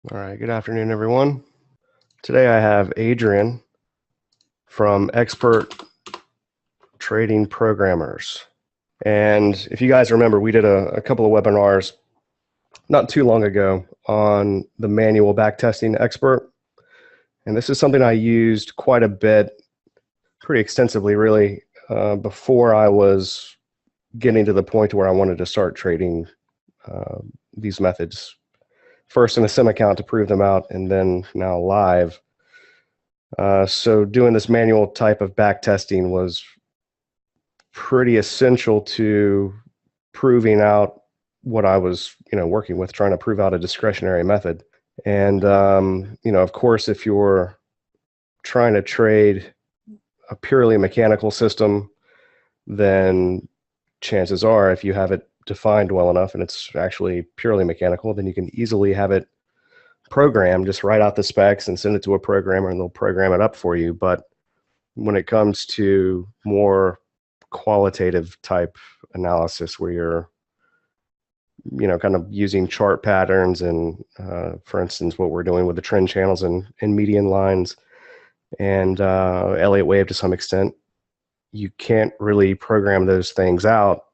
All right, good afternoon, everyone. Today I have Adrian from Expert Trading Programmers. And if you guys remember, we did a couple of webinars not too long ago on the manual backtesting expert. And this is something I used quite a bit, pretty extensively, really, before I was getting to the point where I wanted to start trading these methods. First in a sim account to prove them out, and then now live. So doing this manual type of backtesting was pretty essential to proving out what I was, working with, trying to prove out a discretionary method. And, of course, if you're trying to trade a purely mechanical system, then chances are, if you have it defined well enough and it's actually purely mechanical, then you can easily have it programmed, just write out the specs and send it to a programmer and they'll program it up for you. But when it comes to more qualitative type analysis where you're, kind of using chart patterns and, for instance, what we're doing with the trend channels and median lines and Elliott wave to some extent, you can't really program those things out.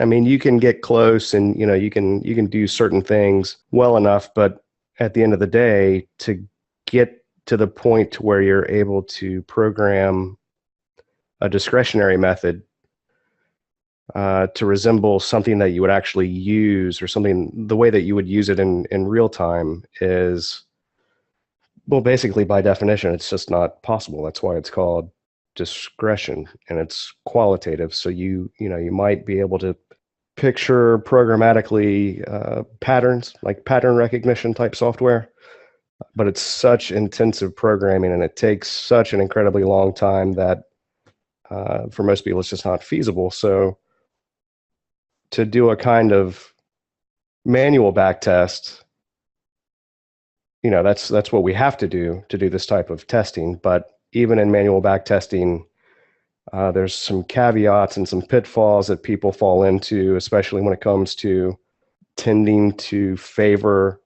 I mean, you can get close and, you can do certain things well enough, but at the end of the day, to get to the point where you're able to program a discretionary method to resemble something that you would actually use, or something the way that you would use it in real time is, well, basically by definition, it's just not possible. That's why it's called discretion, and it's qualitative. So you might be able to picture programmatically patterns, like pattern recognition type software, but it's such intensive programming and it takes such an incredibly long time that for most people it's just not feasible. So to do a kind of manual backtest, that's what we have to do this type of testing. But even in manual backtesting, there's some caveats and some pitfalls that people fall into, especially when it comes to tending to favor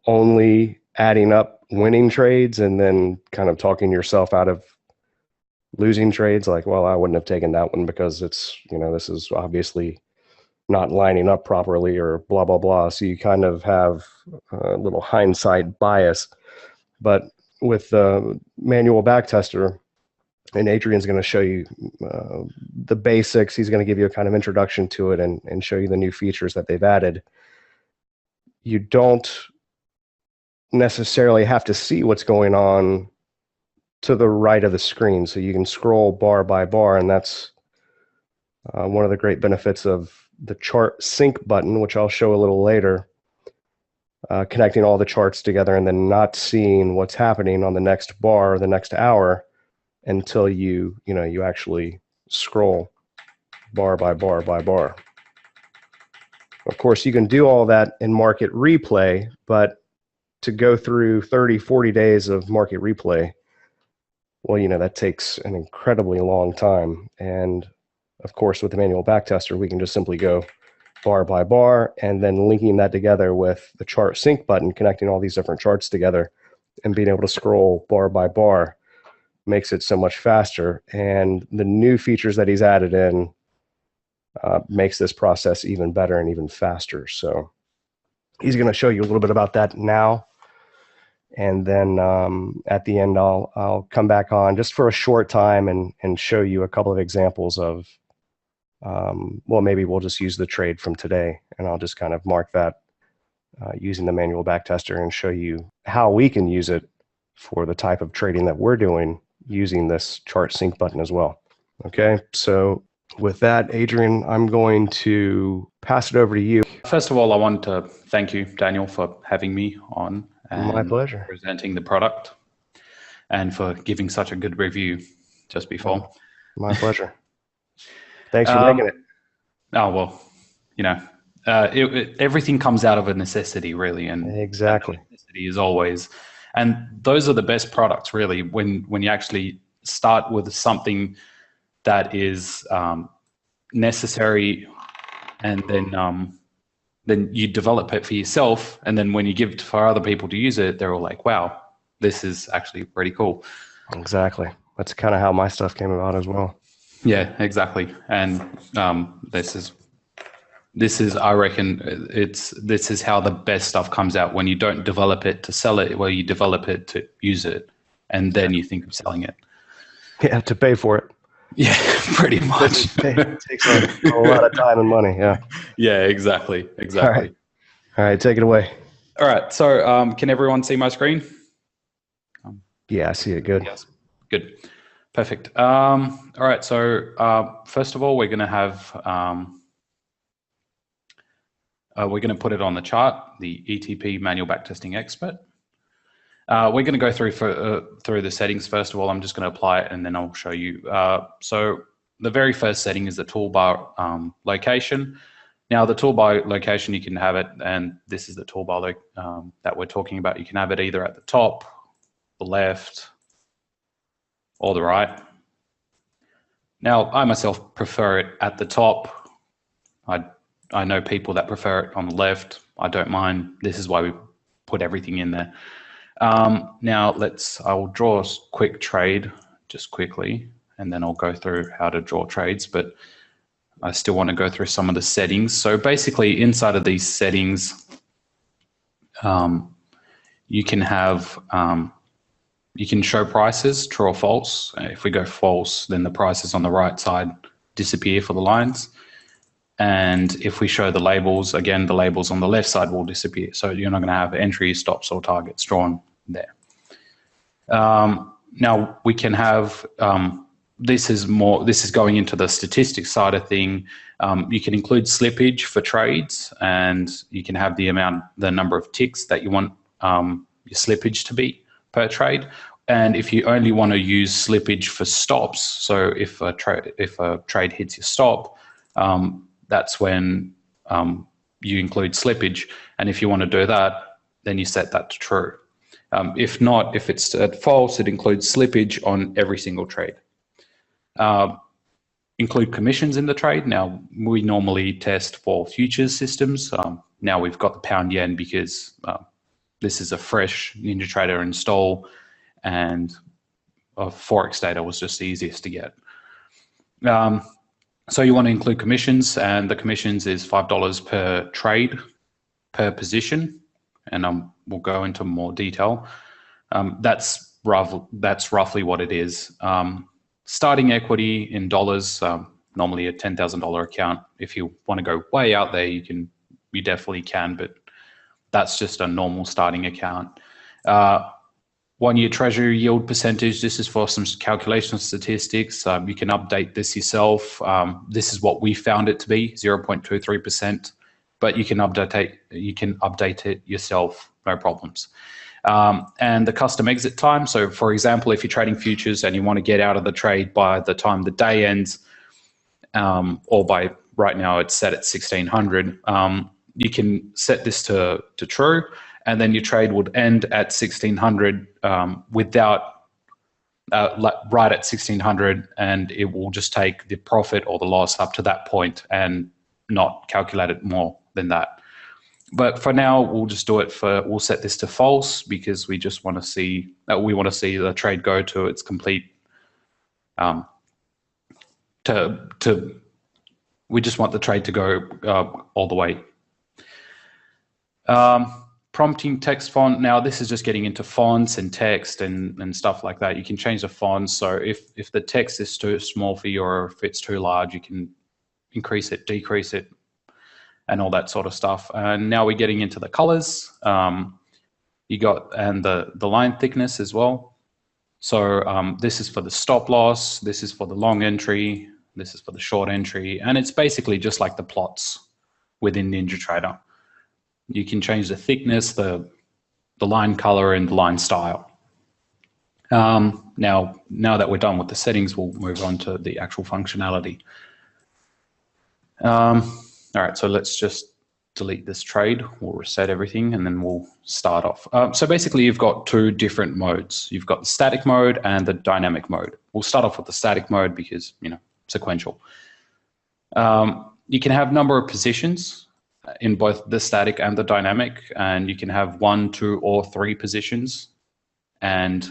only adding up winning trades and then kind of talking yourself out of losing trades. Like, well, I wouldn't have taken that one because it's, this is obviously not lining up properly or blah, blah, blah. So you kind of have a little hindsight bias. But with the manual backtester, and Adrian's going to show you the basics. He's going to give you a kind of introduction to it and show you the new features that they've added. You don't necessarily have to see what's going on to the right of the screen. So you can scroll bar by bar, and that's one of the great benefits of the chart sync button, which I'll show a little later, connecting all the charts together and then not seeing what's happening on the next bar or the next hour until you actually scroll bar by bar by bar. Of course, you can do all that in market replay, but to go through 30, 40 days of market replay, well, that takes an incredibly long time. And of course, with the manual backtester, we can just simply go bar by bar and then linking that together with the chart sync button, connecting all these different charts together and being able to scroll bar by bar makes it so much faster. And the new features that he's added in makes this process even better and even faster. So he's going to show you a little bit about that now. And then at the end, I'll come back on just for a short time and show you a couple of examples of, well, maybe we'll just use the trade from today, and I'll just kind of mark that using the manual backtester and show you how we can use it for the type of trading that we're doing using this chart sync button as well. Okay, so with that, Adrian, I'm going to pass it over to you. First of all, I want to thank you, Daniel, for having me on and my pleasure. Presenting the product, and for giving such a good review just before. My pleasure. Thanks for making it. Oh, well, everything comes out of a necessity, really. And exactly. Necessity is always, and those are the best products, really, when you actually start with something that is necessary and then then you develop it for yourself. And then when you give it for other people to use it, they're all like, wow, this is actually pretty cool. Exactly. That's kind of how my stuff came about as well. Yeah, exactly. And this is, I reckon, this is how the best stuff comes out, when you don't develop it to sell it, where you develop it to use it, and then you think of selling it. Yeah, to pay for it. Yeah, pretty much. It takes a lot of time and money. Yeah. Yeah, exactly. All right, take it away. All right. So can everyone see my screen? Yeah, I see it good. Yes. Good. Perfect. All right. So first of all, we're going to have, we're going to put it on the chart, the ETP manual backtesting expert. We're going to go through the settings. First of all, I'm just going to apply it and then I'll show you. So the very first setting is the toolbar location. Now the toolbar location, you can have it, and this is the toolbar that we're talking about. You can have it either at the top, the left, or the right. Now I myself prefer it at the top. I know people that prefer it on the left. I don't mind. This is why we put everything in there. Now I will draw a quick trade just quickly, and then I'll go through how to draw trades, but I still want to go through some of the settings. So basically inside of these settings, you can have, you can show prices, true or false. If we go false, then the prices on the right side disappear for the lines. And if we show the labels, again, the labels on the left side will disappear. So you're not going to have entries, stops, or targets drawn there. Now we can have, this is going into the statistics side of thing. You can include slippage for trades, and you can have the number of ticks that you want your slippage to be per trade. And if you only want to use slippage for stops, so if a trade hits your stop, that's when you include slippage. And if you want to do that, then you set that to true. If not, if it's at false, it includes slippage on every single trade. Include commissions in the trade. Now, we normally test for futures systems. Now we've got the pound yen because this is a fresh NinjaTrader install, and Forex data was just the easiest to get. So you want to include commissions, and the commissions is $5 per trade, per position, and we'll go into more detail. That's roughly what it is. Starting equity in dollars, normally a $10,000 account. If you want to go way out there, you definitely can, but that's just a normal starting account. 1 year treasury yield percentage. This is for some calculation statistics. You can update this yourself. This is what we found it to be, 0.23%, but you can update it yourself, no problems. And the custom exit time. So for example, if you're trading futures and you want to get out of the trade by the time the day ends, or by right now it's set at 1600, you can set this to true, and then your trade would end at 1600 right at 1600, and it will just take the profit or the loss up to that point and not calculate it more than that. But for now, we'll just do it we'll set this to false, because we just want to see the trade go to its complete, we just want the trade to go all the way. Prompting text font. Now this is just getting into fonts and text and stuff like that. You can change the font. So if the text is too small for you, or if it's too large, you can increase it, decrease it, and all that sort of stuff. And now we're getting into the colors. And the line thickness as well. So this is for the stop loss. This is for the long entry. This is for the short entry. And it's basically just like the plots within NinjaTrader. You can change the thickness, the line color, and the line style. Now that we're done with the settings, we'll move on to the actual functionality. All right, so let's just delete this trade. We'll reset everything, and then we'll start off. So basically, you've got two different modes. You've got the static mode and the dynamic mode. We'll start off with the static mode because, sequential. You can have number of positions. in both the static and the dynamic, and you can have 1, 2, or 3 positions, and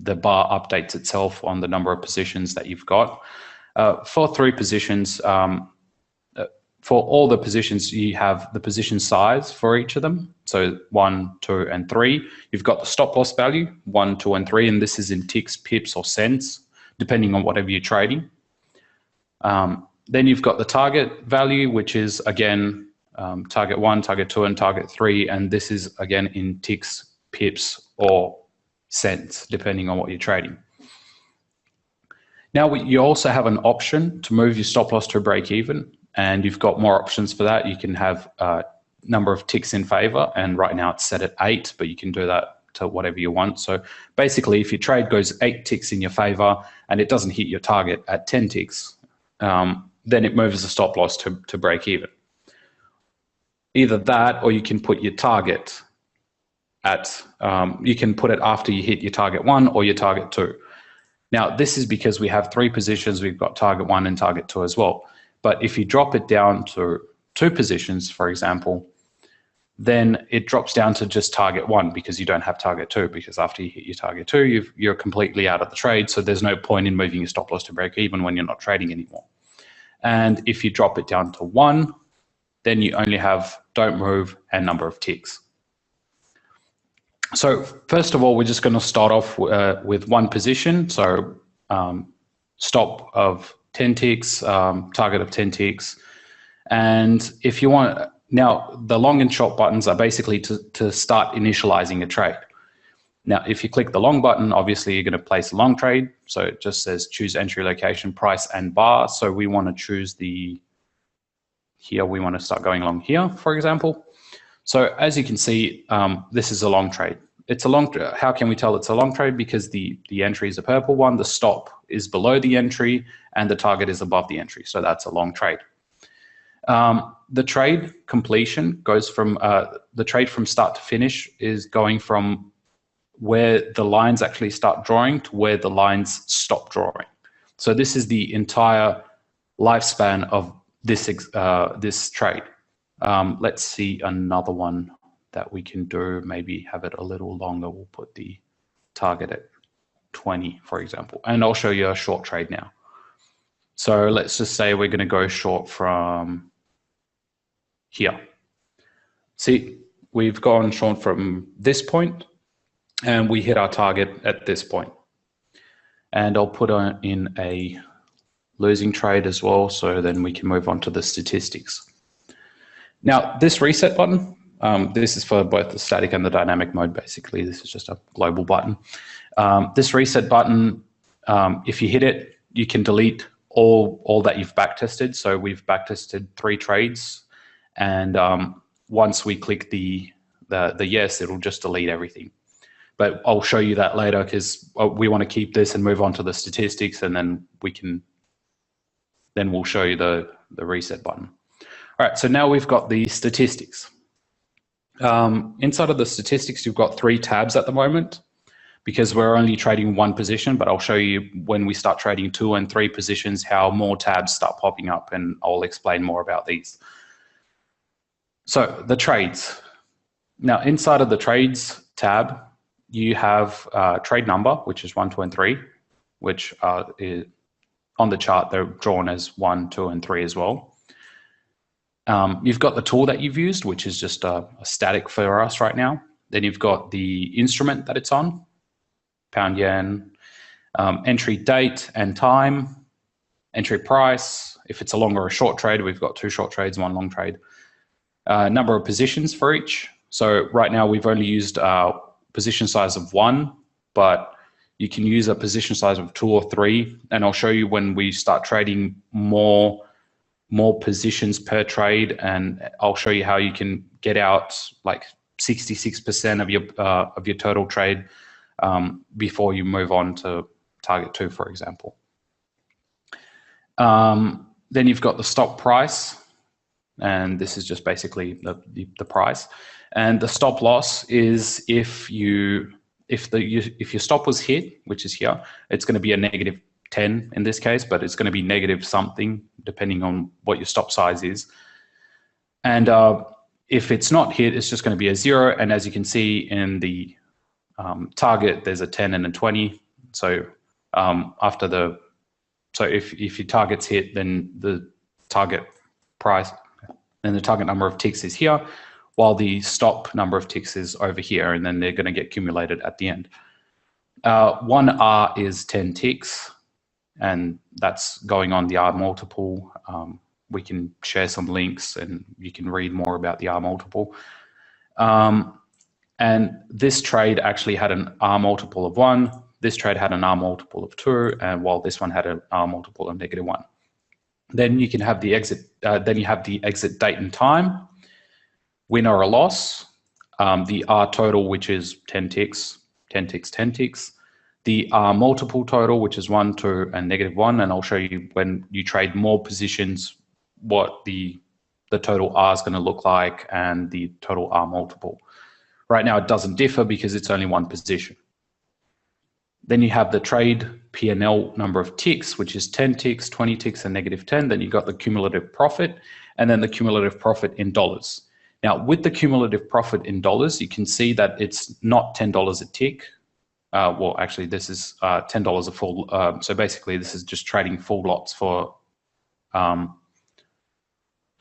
the bar updates itself on the number of positions that you've got. For 3 positions, for all the positions, you have the position size for each of them. So 1, 2, and 3. You've got the stop loss value, 1, 2, and 3, and this is in ticks, pips, or cents, depending on whatever you're trading. Then you've got the target value, which is, again, target 1, target 2, and target 3, and this is, again, in ticks, pips, or cents, depending on what you're trading. Now, you also have an option to move your stop loss to break even, and you've got more options for that. You can have a number of ticks in favor, and right now it's set at 8, but you can do that to whatever you want. So basically, if your trade goes 8 ticks in your favor and it doesn't hit your target at 10 ticks, then it moves the stop loss to break even. Either that, or you can put your target at, you can put it after you hit your target 1 or your target 2. Now, this is because we have 3 positions. We've got target 1 and target 2 as well. But if you drop it down to 2 positions, for example, then it drops down to just target 1 because you don't have target 2, because after you hit your target 2, you're completely out of the trade. So there's no point in moving your stop loss to break even when you're not trading anymore. And if you drop it down to 1, then you only have don't move and number of ticks. So first of all, we're just going to start off with 1 position. So stop of 10 ticks, target of 10 ticks. And if you want, now the long and short buttons are basically to start initializing a trade. Now, if you click the long button, obviously you're going to place a long trade. So it just says choose entry location, price, and bar. So we want to choose here we want to start going along here, for example. So as you can see, this is a long trade. It's a long. How can we tell it's a long trade? Because the entry is a purple one, the stop is below the entry, and the target is above the entry. So that's a long trade. The trade completion goes from the trade from start to finish is going from where the lines actually start drawing to where the lines stop drawing. So this is the entire lifespan of this trade. Let's see another one that we can do, maybe have it a little longer. We'll put the target at 20, for example, and I'll show you a short trade now. So let's just say we're going to go short from here. See, we've gone short from this point and we hit our target at this point. And I'll put in a losing trade as well, so then we can move on to the statistics. Now, this reset button, this is for both the static and the dynamic mode, basically. This is just a global button. This reset button, if you hit it, you can delete all that you've backtested. So we've backtested 3 trades, and once we click the yes, it'll just delete everything. But I'll show you that later, because we want to keep this and move on to the statistics, and then we'll show you the reset button. All right, so now we've got the statistics. Inside of the statistics, you've got 3 tabs at the moment, because we're only trading 1 position, but I'll show you when we start trading 2 and 3 positions, how more tabs start popping up, and I'll explain more about these. So the trades. Now, inside of the trades tab, you have trade number, which is 1, 2, and 3, which is on the chart, they're drawn as 1, 2, and 3 as well. You've got the tool that you've used, which is just a static for us right now. Then you've got the instrument that it's on, pound yen, entry date and time, entry price. If it's a long or a short trade, we've got 2 short trades, 1 long trade. Number of positions for each. So right now we've only used position size of 1, but you can use a position size of 2 or 3. And I'll show you when we start trading more positions per trade, and I'll show you how you can get out like 66% of your total trade before you move on to target 2, for example. Then you've got the stop price, and this is just basically the price. And the stop loss is if your stop was hit, which is here, it's going to be a -10 in this case, but it's going to be negative something depending on what your stop size is. And if it's not hit, it's just going to be a 0. And as you can see in the target, there's a 10 and a 20. So if your target's hit, then the target price and the target number of ticks is here, while the stop number of ticks is over here, and then they're going to get accumulated at the end. 1R is 10 ticks, and that's going on the R multiple. We can share some links and you can read more about the R multiple. And this trade actually had an R multiple of 1. This trade had an R multiple of 2, and while this one had an R multiple of -1. Then you can have the exit. Then you have the exit date and time, win or a loss, the R total, which is 10 ticks, 10 ticks, 10 ticks, the R multiple total, which is 1, 2, and -1. And I'll show you when you trade more positions, what the total R is going to look like, and the total R multiple. Right now, it doesn't differ because it's only one position. Then you have the trade P&L number of ticks, which is 10 ticks, 20 ticks, and -10. Then you've got the cumulative profit, and then the cumulative profit in dollars. Now, with the cumulative profit in dollars, you can see that it's not $10 a tick. Well, actually, this is $10 a full. So basically, this is just trading full lots for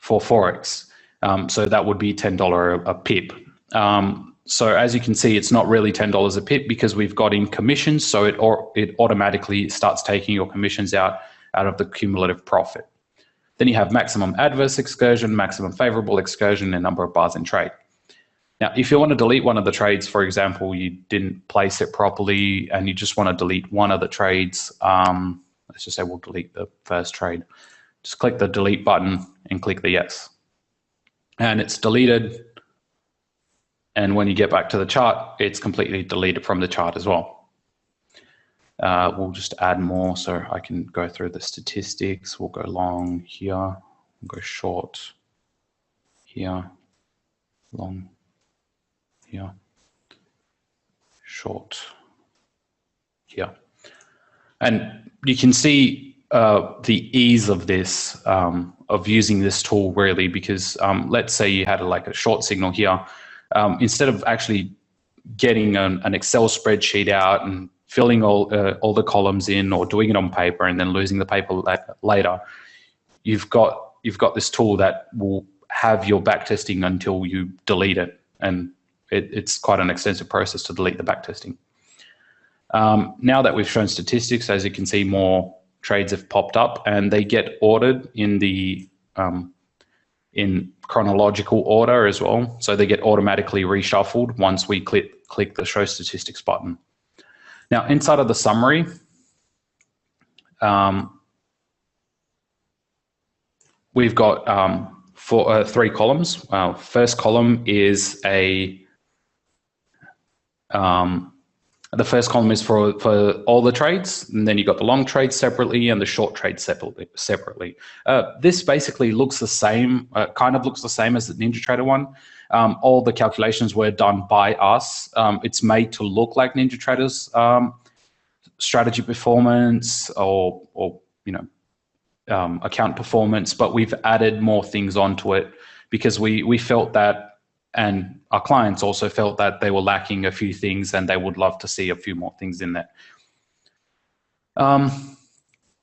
Forex. So that would be $10 a pip. So as you can see, it's not really $10 a pip because we've got in commissions. So it automatically starts taking your commissions out of the cumulative profit. Then you have maximum adverse excursion, maximum favorable excursion, and number of bars in trade. Now, if you want to delete one of the trades, for example, you didn't place it properly and you just want to delete one of the trades, let's just say we'll delete the first trade. Just click the delete button and click the yes. And it's deleted. And when you get back to the chart, it's completely deleted from the chart as well. We'll just add more so I can go through the statistics. We'll go long here, we'll go short here, long here, short here. And you can see the ease of this, of using this tool really, because let's say you had like a short signal here. Instead of actually getting an Excel spreadsheet out and filling all the columns in, or doing it on paper and then losing the paper later, you've got this tool that will have your backtesting until you delete it, and it's quite an extensive process to delete the backtesting. Now that we've shown statistics, as you can see, more trades have popped up, and they get ordered in the in chronological order as well. So they get automatically reshuffled once we click the show statistics button. Now, inside of the summary, we've got 3 columns. First column is the first column is for all the trades, and then you've got the long trades separately and the short trades separately. This basically looks the same, kind of looks the same as the NinjaTrader one. All the calculations were done by us. It's made to look like NinjaTrader's strategy performance or account performance, but we've added more things onto it because we felt that, and our clients also felt that they were lacking a few things and they would love to see a few more things in there.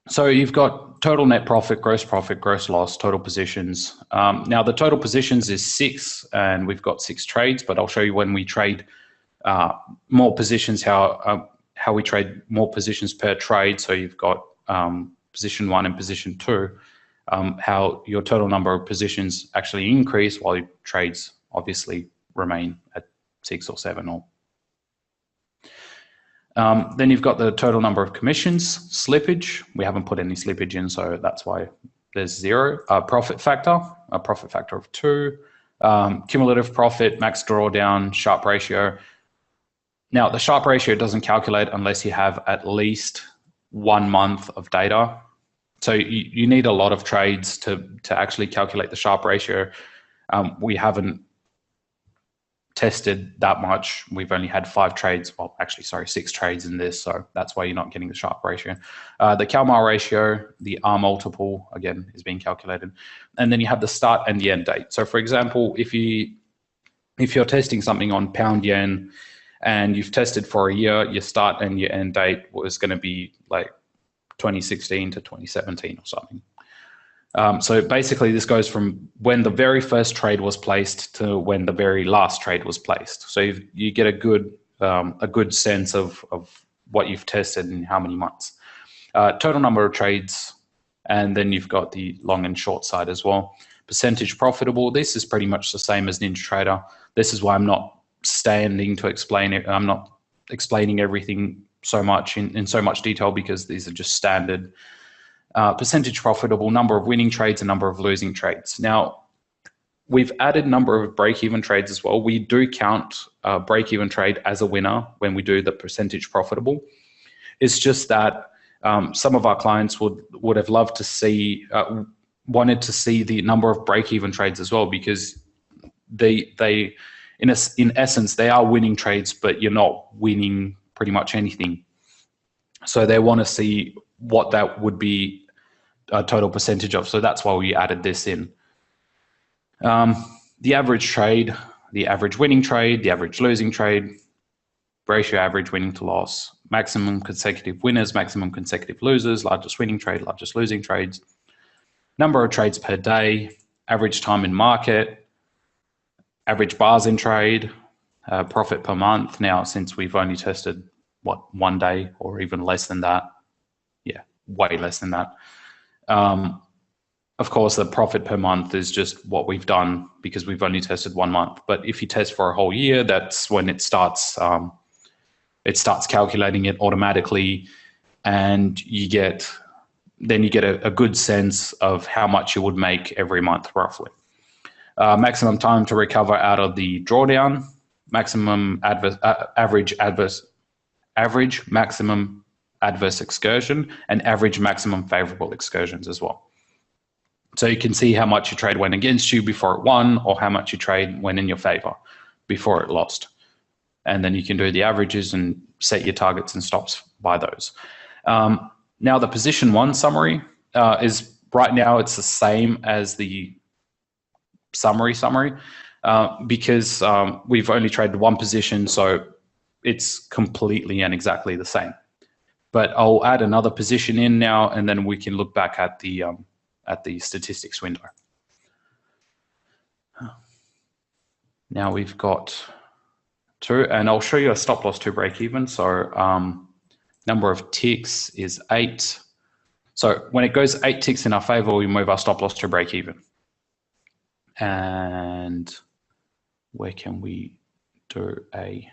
So you've got total net profit, gross loss, total positions. Now the total positions is 6, and we've got 6 trades, but I'll show you when we trade more positions, how we trade more positions per trade. So you've got position 1 and position 2, how your total number of positions actually increase while your trades obviously remain at 6 or 7. Or then you've got the total number of commissions, slippage. We haven't put any slippage in, so that's why there's 0. Profit factor, a profit factor of 2. Cumulative profit, max drawdown, Sharpe ratio. Now the Sharpe ratio doesn't calculate unless you have at least 1 month of data. So you need a lot of trades to actually calculate the Sharpe ratio. We haven't tested that much. We've only had 5 trades, well, actually, sorry, 6 trades in this, so that's why you're not getting the Sharpe ratio. The CalMAR ratio, the R multiple, again, is being calculated. And then you have the start and the end date. So for example, if you're testing something on pound yen and you've tested for a year, your start and your end date was going to be like 2016 to 2017 or something. So basically this goes from when the very first trade was placed to when the very last trade was placed. So you get a good sense of what you've tested and how many months. Total number of trades, and then you've got the long and short side as well. Percentage profitable, this is pretty much the same as NinjaTrader. This is why I'm not standing to explain it. I'm not explaining everything so much in so much detail, because these are just standard. Percentage profitable, number of winning trades, and number of losing trades. Now, we've added number of break-even trades as well. We do count break-even trade as a winner when we do the percentage profitable. It's just that some of our clients would have loved to see, wanted to see the number of break-even trades as well, because they in essence, they are winning trades, but you're not winning pretty much anything. So they want to see what that would be a total percentage of. So that's why we added this in. The average trade, the average winning trade, the average losing trade, ratio average winning to loss, maximum consecutive winners, maximum consecutive losers, largest winning trade, largest losing trades, number of trades per day, average time in market, average bars in trade, profit per month. Now, since we've only tested, what, 1 day or even less than that, yeah, way less than that. Of course, the profit per month is just what we've done because we've only tested 1 month. But if you test for a whole year, that's when it starts calculating it automatically, and you get a good sense of how much you would make every month, roughly. Maximum time to recover out of the drawdown, maximum average maximum adverse excursion, and average maximum favorable excursions as well. So you can see how much your trade went against you before it won, or how much your trade went in your favor before it lost. And then you can do the averages and set your targets and stops by those. Now the position 1 summary is, right now it's the same as the summary because we've only traded 1 position, so it's completely and exactly the same. But I'll add another position in now, and then we can look back at the statistics window. Now we've got 2, and I'll show you a stop loss to break even. So number of ticks is 8. So when it goes 8 ticks in our favor, we move our stop loss to break even. And where can we do a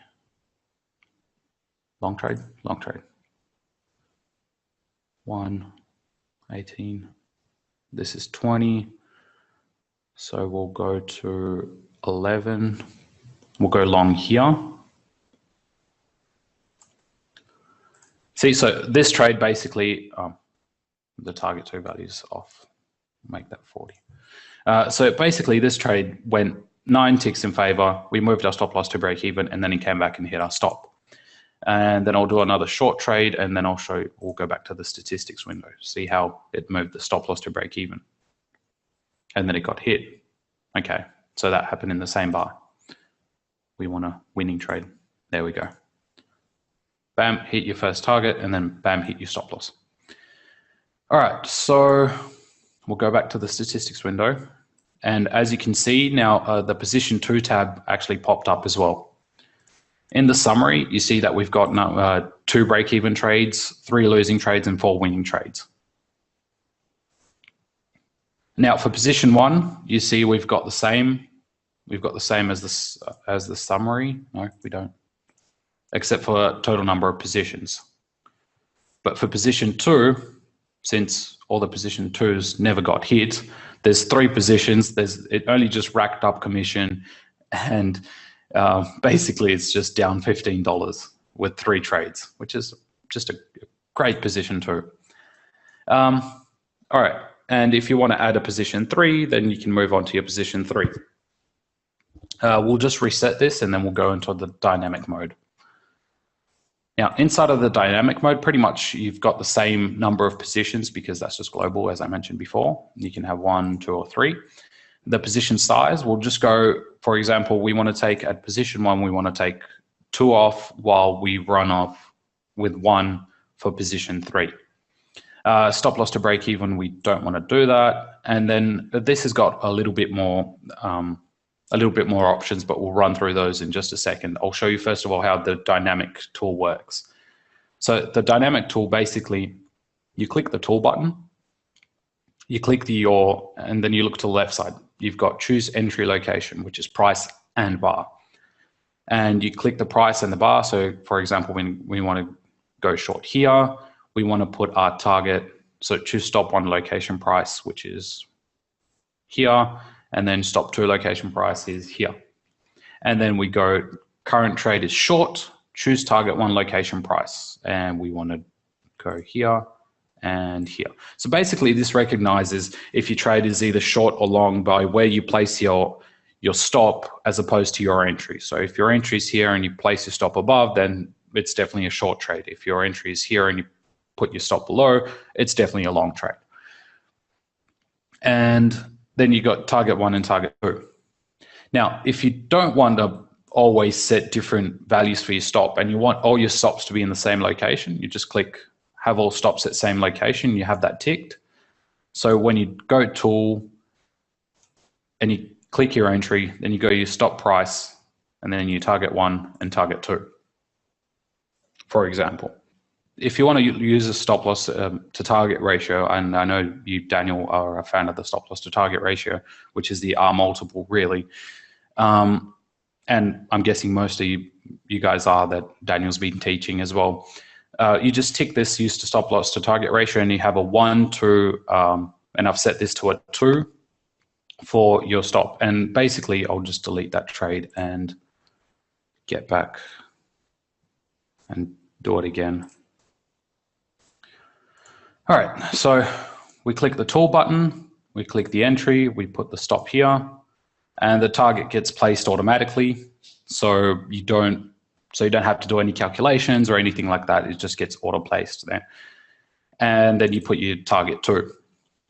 long trade? Long trade. 1, 18. This is 20. So we'll go to 11. We'll go long here. See, so this trade basically, the target 2 value is off. Make that 40. So basically this trade went 9 ticks in favor. We moved our stop loss to break even, and then it came back and hit our stop. And then I'll do another short trade, and then we'll go back to the statistics window, see how it moved the stop loss to break even. And then it got hit. Okay, so that happened in the same bar. We want a winning trade. There we go. Bam, hit your first target, and then bam, hit your stop loss. All right, so we'll go back to the statistics window. And as you can see now, the position 2 tab actually popped up as well. In the summary, you see that we've got 2 break-even trades, 3 losing trades, and 4 winning trades. Now for position 1, you see we've got the same. We've got the same as the summary. No, we don't, except for total number of positions. But for position 2, since all the position 2s never got hit, there's 3 positions. It only just racked up commission, and basically it's just down $15 with 3 trades, which is just a great position 2. All right, and if you want to add a position 3, then you can move on to your position 3. We'll just reset this and then we'll go into the dynamic mode. Now, inside of the dynamic mode, pretty much you've got the same number of positions because that's just global, as I mentioned before. You can have 1, 2, or 3. The position size, we'll just go, for example, we want to take at position 1, we want to take 2 off while we run off with 1 for position 3. Stop loss to break even, we don't want to do that. And then this has got a little bit more options, but we'll run through those in just a second. I'll show you first of all how the dynamic tool works. So the dynamic tool, basically, you click the tool button, you click and then you look to the left side. You've got choose entry location, which is price and bar. And you click the price and the bar. So for example, when we want to go short here, we want to put our target. So choose stop 1 location price, which is here. And then stop 2 location price is here. And then we go current trade is short, choose target 1 location price. And we want to go here and here. So basically this recognizes if your trade is either short or long by where you place your stop as opposed to your entry. So if your entry is here and you place your stop above, then it's definitely a short trade. If your entry is here and you put your stop below, it's definitely a long trade. And then you got target 1 and target 2. Now, if you don't want to always set different values for your stop and you want all your stops to be in the same location, you just click have all stops at same location, you have that ticked. So when you go tool and you click your entry, then you go your stop price and then you target 1 and target 2, for example. If you want to use a stop loss to target ratio, and I know you, Daniel, are a fan of the stop loss to target ratio, which is the R multiple, really. And I'm guessing most of you guys are, that Daniel's been teaching as well. You just tick this use to stop loss to target ratio, and you have a 1, 2, and I've set this to a 2 for your stop. And basically, I'll just delete that trade and get back and do it again. All right, so we click the tool button, we click the entry, we put the stop here, and the target gets placed automatically. So you don't have to do any calculations or anything like that. It just gets auto placed there. And then you put your target 2,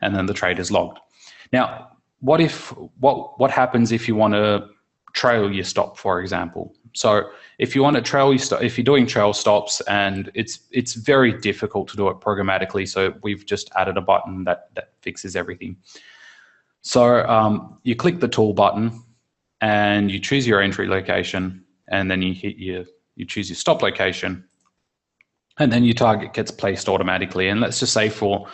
and then the trade is logged. Now, what happens if you want to trail your stop, for example? So if you want to trail your stop, if you're doing trail stops, and it's very difficult to do it programmatically, so we've just added a button that fixes everything. So you click the tool button and you choose your entry location, and then you choose your stop location, and then your target gets placed automatically. And let's just say for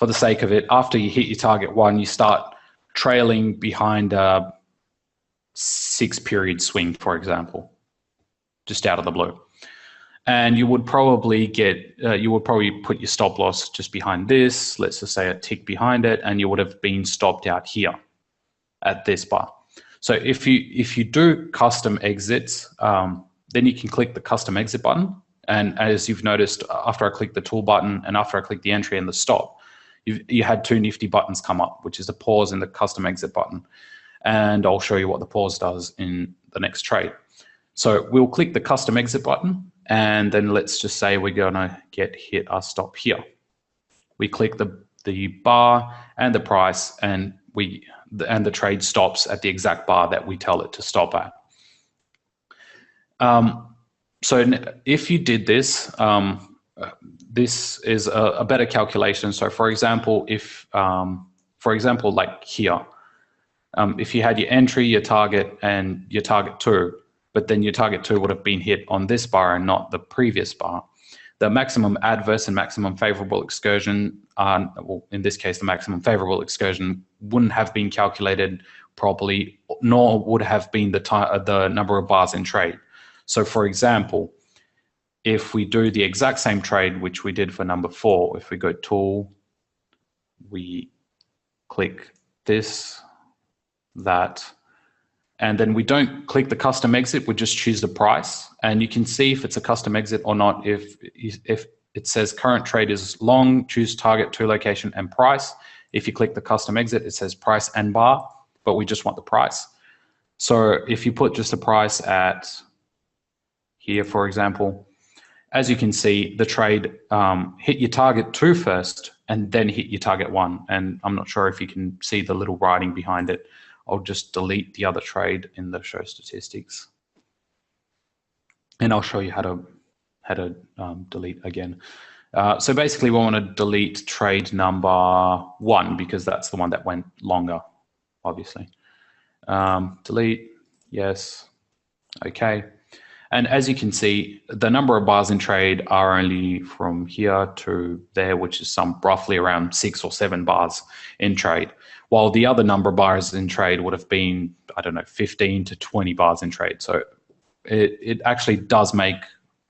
the sake of it, after you hit your target 1, you start trailing behind a 6-period swing, for example, just out of the blue. And you would probably put your stop loss just behind this, let's just say a tick behind it, and you would have been stopped out here at this bar. So if you do custom exits, then you can click the custom exit button. And as you've noticed, after I click the tool button and after I click the entry and the stop, you had 2 nifty buttons come up, which is the pause and the custom exit button. And I'll show you what the pause does in the next trade. So we'll click the custom exit button, and then let's just say we're gonna hit our stop here. We click the bar and the price, and the trade stops at the exact bar that we tell it to stop at. So if you did this, this is a better calculation. So for example, like here, if you had your entry, your target, and your target 2, but then your target 2 would have been hit on this bar and not the previous bar, the maximum adverse and maximum favorable excursion, well, in this case, the maximum favorable excursion wouldn't have been calculated properly, nor would have been the number of bars in trade. So for example, if we do the exact same trade, which we did for number 4, if we go tool, we click this, that, and then we don't click the custom exit, we just choose the price, and you can see if it's a custom exit or not. If it says current trade is long, choose target 2 location and price. If you click the custom exit, it says price and bar, but we just want the price. So if you put just a price at here, for example, as you can see, the trade hit your target 2 first and then hit your target 1. And I'm not sure if you can see the little writing behind it. I'll just delete the other trade in the show statistics. And I'll show you how to delete again. So basically we want to delete trade number 1 because that's the one that went longer, obviously. Delete, yes, okay. And as you can see, the number of bars in trade are only from here to there, which is roughly around 6 or 7 bars in trade, while the other number of bars in trade would have been, I don't know, 15 to 20 bars in trade. So it actually does make,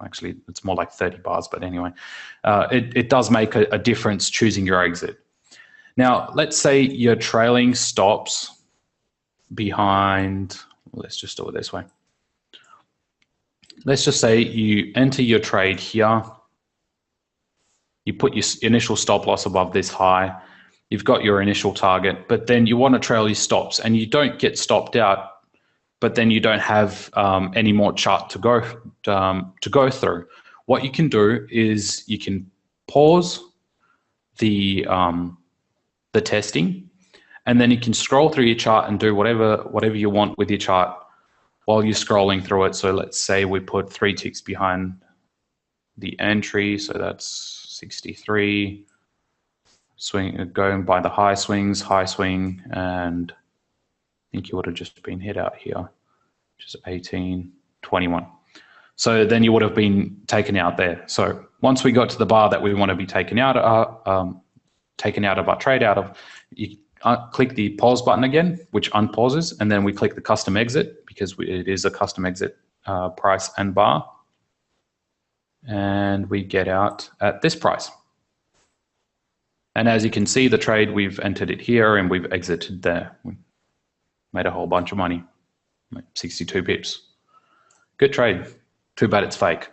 actually it's more like 30 bars, but anyway, it does make a difference choosing your exit. Now, let's say your trailing stops behind, let's just do it this way. Let's just say you enter your trade here. You put your initial stop loss above this high. You've got your initial target, but then you want to trail your stops and you don't get stopped out, but then you don't have any more chart to go through. What you can do is you can pause the testing, and then you can scroll through your chart and do whatever you want with your chart while you're scrolling through it. So let's say we put 3 ticks behind the entry, so that's 63. Going by the high swings, high swing, and I think you would have just been hit out here, which is 18, 21. So then you would have been taken out there. So once we got to the bar that we want to be taken out of our trade out of, you click the pause button again, which unpauses, and then we click the custom exit because it is a custom exit price and bar. And we get out at this price. And as you can see, the trade, we've entered it here and we've exited there. We made a whole bunch of money, like 62 pips. Good trade. Too bad it's fake.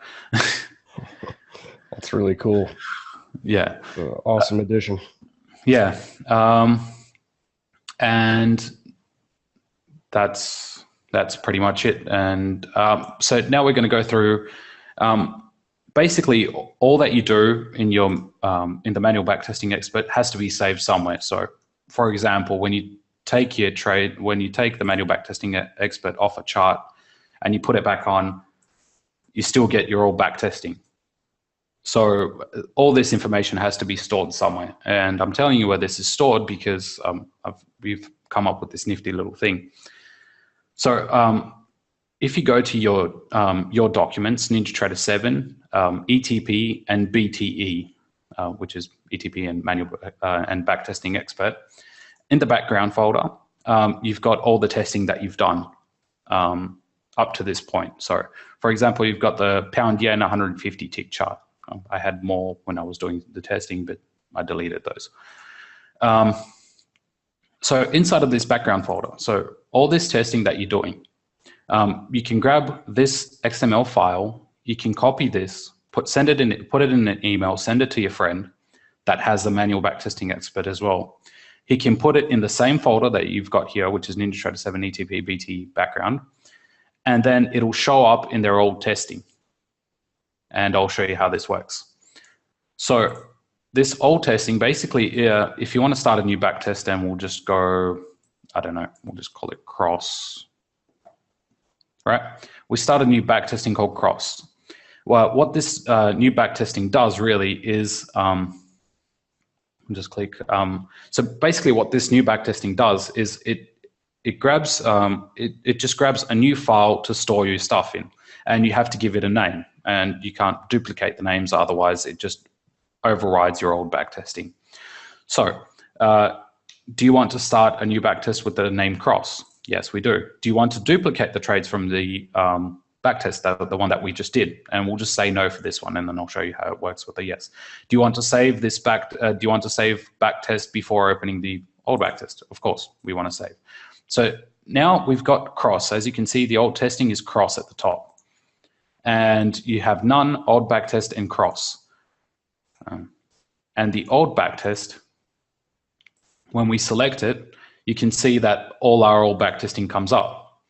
That's really cool. Yeah. Awesome addition. Yeah. And that's pretty much it. And so now we're going to go through basically all that you do in your in the manual backtesting expert has to be saved somewhere. So for example, when you take your trade, when you take the manual backtesting expert off a chart and you put it back on, you still get your all backtesting. So all this information has to be stored somewhere. And I'm telling you where this is stored because we've come up with this nifty little thing. So if you go to your documents, NinjaTrader 7, ETP and BTE, which is ETP and manual and backtesting expert, in the background folder, you've got all the testing that you've done up to this point. So for example, you've got the pound yen 150 tick chart. I had more when I was doing the testing, but I deleted those. So inside of this background folder, so all this testing that you're doing, you can grab this XML file, you can copy this, put it in an email, send it to your friend that has the manual backtesting expert as well. He can put it in the same folder that you've got here, which is NinjaTrader 7 ETP BT background, and then it'll show up in their old testing. And I'll show you how this works. So this old testing, basically, if you want to start a new backtest, then we'll just go, I don't know, we'll just call it cross, right? We start a new backtesting called cross. Well, what this new backtesting does really is, just click. So basically what this new backtesting does is it grabs, it just grabs a new file to store your stuff in, and you have to give it a name, and you can't duplicate the names, otherwise it just overrides your old backtesting. So do you want to start a new backtest with the name cross? Yes, we do. Do you want to duplicate the trades from the backtest, the one that we just did? And we'll just say no for this one, and then I'll show you how it works with the yes. Do you want to save this do you want to save backtest before opening the old backtest? Of course, we want to save. So now we've got cross. As you can see, the old testing is cross at the top. And you have none, old backtest, and cross. And the old backtest, when we select it, you can see that all our old backtesting comes up.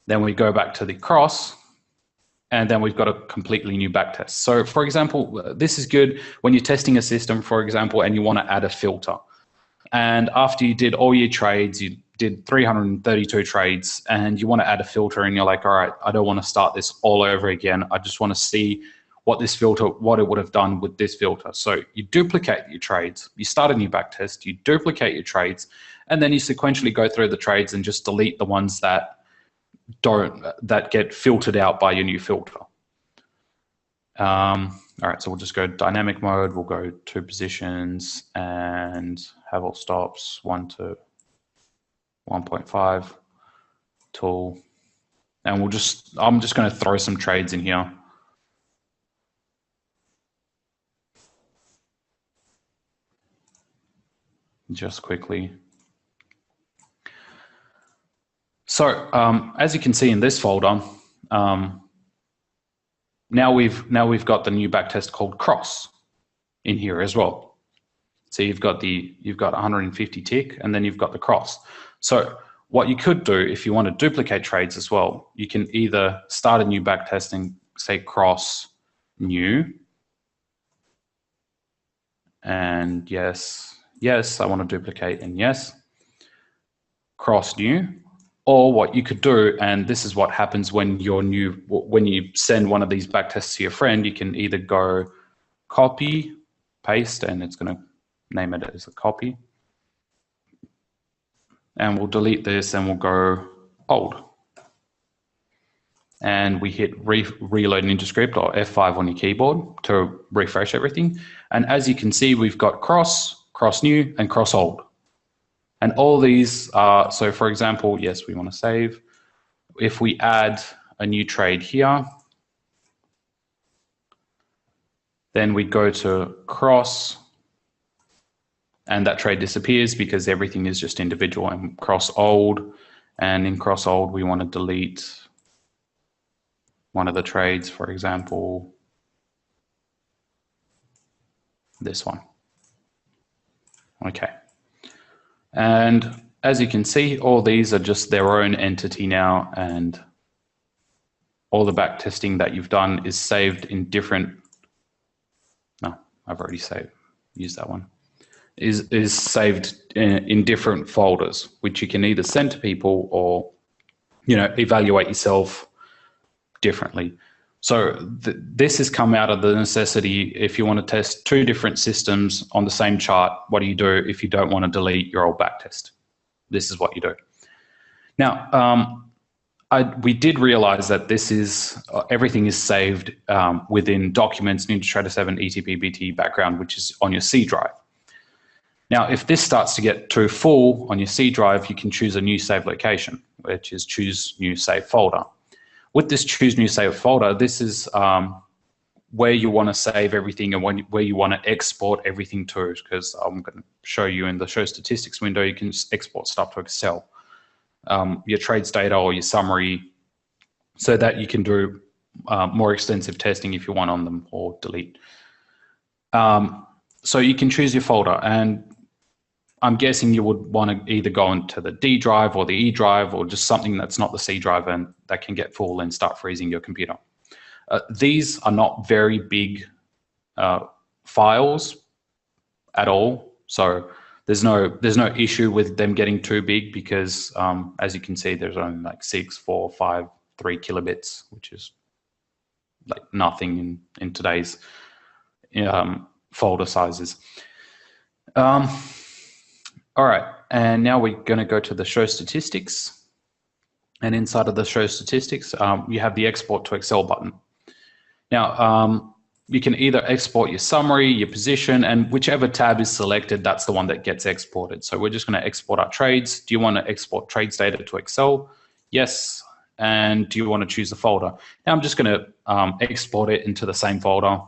Then we go back to the cross, and then we've got a completely new backtest. So for example, this is good when you're testing a system, for example, and you want to add a filter. And after you did all your trades, you did 332 trades, and you want to add a filter, and you're like, all right, I don't want to start this all over again. I just want to see what this filter, what it would have done with this filter. So you duplicate your trades, you start a new backtest, you duplicate your trades, and then you sequentially go through the trades and just delete the ones that get filtered out by your new filter. All right, so we'll just go dynamic mode. We'll go 2 positions and have all stops 1 to 1.5 tool. And I'm just going to throw some trades in here. Just quickly. So as you can see in this folder, now we've got the new backtest called cross in here as well. So you've got 150 tick, and then you've got the cross. So what you could do if you want to duplicate trades as well, you can either start a new backtest and say cross new, and yes, I want to duplicate, and yes, cross new. Or what you could do, and this is what happens when you send one of these backtests to your friend, you can either go copy, paste, and it's going to name it as a copy. And we'll delete this and we'll go old. And we hit reload Ninja Script or F5 on your keyboard to refresh everything. And as you can see, we've got cross, cross new, and cross old. And all these are, so for example, yes, we want to save. If we add a new trade here, then we go to cross, and that trade disappears because everything is just individual. And cross old, and in cross old, we want to delete one of the trades, for example, this one. Okay. And as you can see, all these are just their own entity now, and all the back testing that you've done is saved in different, no, I've already used that one, is saved in different folders, which you can either send to people or, evaluate yourself differently. So this has come out of the necessity. If you want to test 2 different systems on the same chart, what do you do if you don't want to delete your old backtest? This is what you do. Now, we did realize that this is everything is saved within Documents, NinjaTrader 7, ETP, BT background, which is on your C drive. Now, if this starts to get too full on your C drive, you can choose a new save location, which is choose new save folder. With this choose new save folder, this is where you want to save everything and where you want to export everything to, because I'm going to show you in the show statistics window, you can export stuff to Excel, your trades data or your summary, so that you can do more extensive testing if you want on them, or delete. So you can choose your folder, and I'm guessing you would want to either go into the D drive or the E drive, or just something that's not the C drive and that can get full and start freezing your computer. These are not very big files at all, so there's no issue with them getting too big, because as you can see, there's only like 6, 4, 5, 3 kilobits, which is like nothing in today's folder sizes. All right, and now we're going to go to the show statistics. And inside of the show statistics, you have the export to Excel button. Now, you can either export your summary, your position, and whichever tab is selected, that's the one that gets exported. So we're just going to export our trades. Do you want to export trades data to Excel? Yes. And do you want to choose the folder? Now I'm just going to export it into the same folder,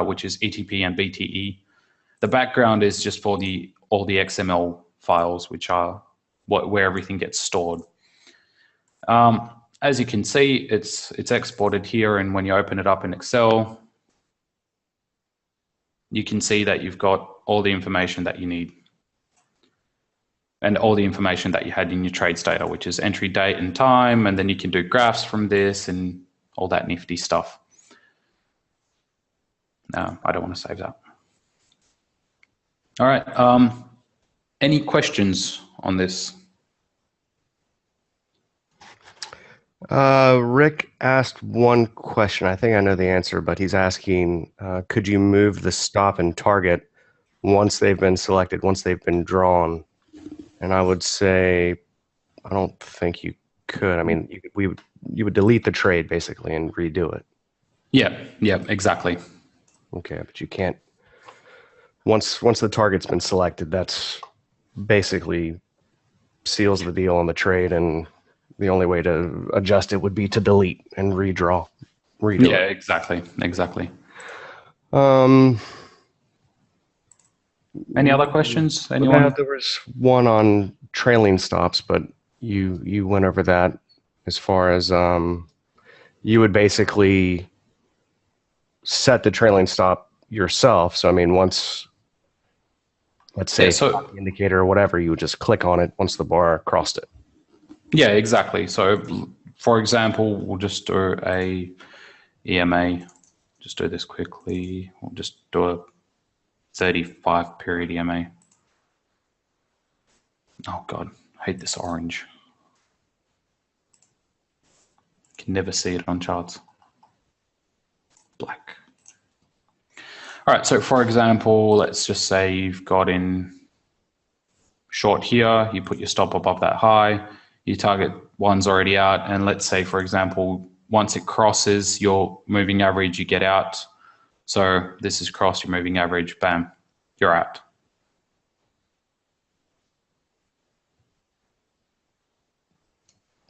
which is ETP and BTE. The background is just for all the XML files, which are where everything gets stored. As you can see, it's exported here, and when you open it up in Excel, you can see that you've got all the information that you need. and all the information that you had in your trades data, which is entry date and time, and then you can do graphs from this and all that nifty stuff. No, I don't want to save that. All right. Any questions on this? Rick asked one question. I think I know the answer, but he's asking, could you move the stop and target once they've been selected, once they've been drawn? And I would say, I don't think you could. I mean, you would delete the trade basically and redo it. Yeah, exactly. Okay, but you can't. Once the target's been selected, that's basically seals the deal on the trade, and the only way to adjust it would be to delete and redo Yeah, it. exactly. Any other questions? Anyone? There was one on trailing stops, but you went over that as far as you would basically set the trailing stop yourself. So I mean, once, let's say, the indicator or whatever, you would just click on it once the bar crossed it. Yeah, exactly. So for example, we'll just do a EMA. Just do this quickly. We'll just do a 35 period EMA. Oh God, I hate this orange. Can never see it on charts. Black. All right, so for example, let's just say you've got in short here, you put your stop above that high, your target one's already out, and let's say, for example, once it crosses your moving average, you get out. So this is crossed your moving average, bam, you're out.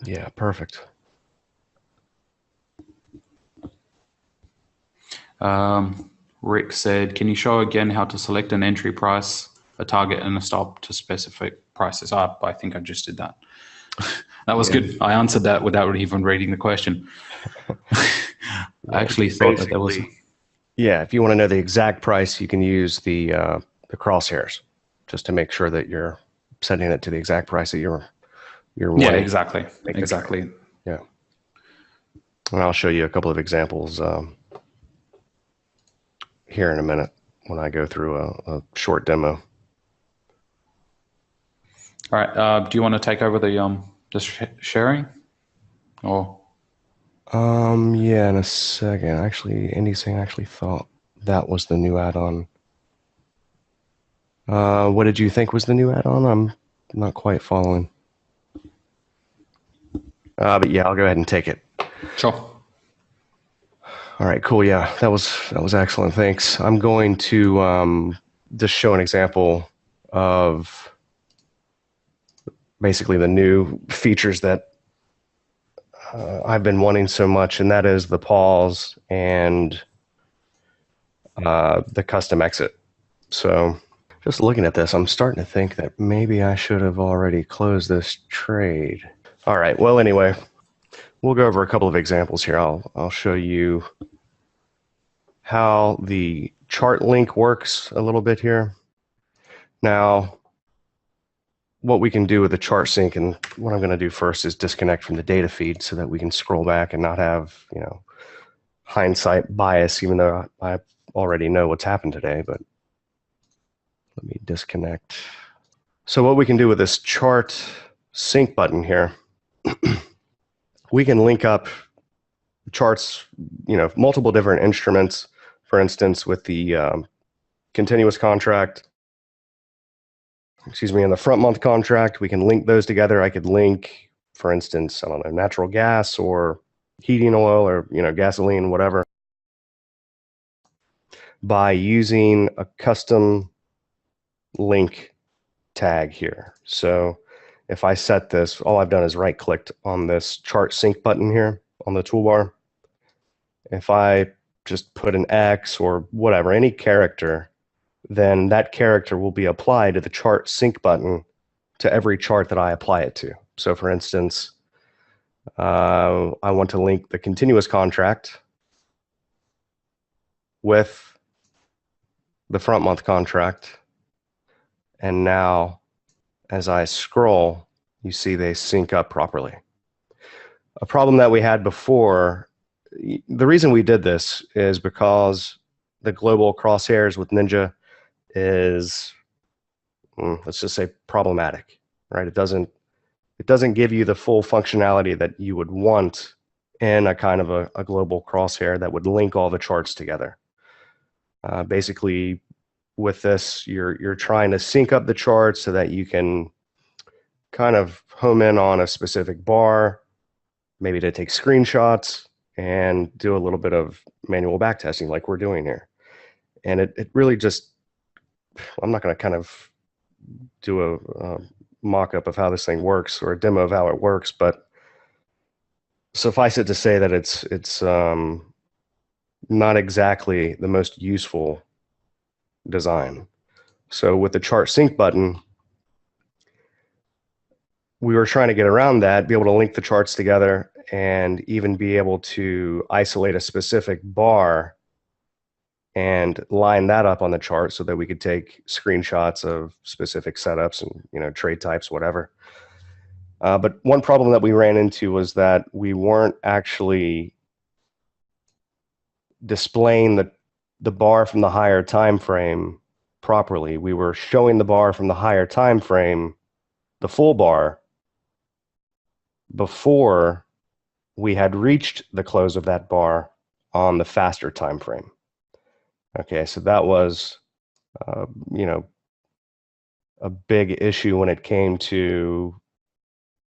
Yeah, perfect. Rick said, can you show again how to select an entry price, a target, and a stop to specific prices? I think I just did that. That was good. I answered that without even reading the question. I actually thought that there was... Yeah, if you want to know the exact price, you can use the crosshairs just to make sure that you're setting it to the exact price that you're yeah, exactly. Yeah. And I'll show you a couple of examples here in a minute when I go through a short demo. All right. Do you want to take over the sharing? Or yeah, in a second. Actually, Andy's saying I actually thought that was the new add-on. What did you think was the new add-on? I'm not quite following. But yeah, I'll go ahead and take it. Sure. All right, cool. Yeah, that was excellent. Thanks. I'm going to just show an example of basically the new features that I've been wanting so much, and that is the pause and the custom exit. So just looking at this, I'm starting to think that maybe I should have already closed this trade. All right, well, anyway, we'll go over a couple of examples here. I'll show you how the chart link works a little bit here. Now, what we can do with the chart sync, and what I'm going to do first is disconnect from the data feed so that we can scroll back and not have, hindsight bias, even though I already know what's happened today, but let me disconnect. So what we can do with this chart sync button here, we can link up charts, multiple different instruments, for instance, with the continuous contract, and the front month contract. We can link those together. I could link, for instance, I don't know, natural gas or heating oil or, gasoline, whatever, by using a custom link tag here. So if I set this, all I've done is right clicked on this chart sync button here on the toolbar. If I just put an X or whatever, any character, then that character will be applied to the chart sync button to every chart that I apply it to. So for instance, I want to link the continuous contract with the front month contract, and now as I scroll, you see they sync up properly. A problem that we had before, the reason we did this is because the global crosshairs with Ninja is, let's just say, problematic, right? It doesn't give you the full functionality that you would want in a kind of a global crosshair that would link all the charts together. Basically, with this, you're trying to sync up the charts so that you can kind of home in on a specific bar, maybe to take screenshots and do a little bit of manual backtesting like we're doing here. And it really just, I'm not going to kind of do a mock-up of how this thing works or a demo of how it works, but suffice it to say that it's not exactly the most useful design. So with the chart sync button, we were trying to get around that, be able to link the charts together, and even be able to isolate a specific bar and line that up on the chart so that we could take screenshots of specific setups and trade types, whatever. But one problem that we ran into was that we weren't actually displaying the bar from the higher time frame properly. We were showing the bar from the higher time frame, the full bar, before we had reached the close of that bar on the faster time frame. Okay, so that was a big issue when it came to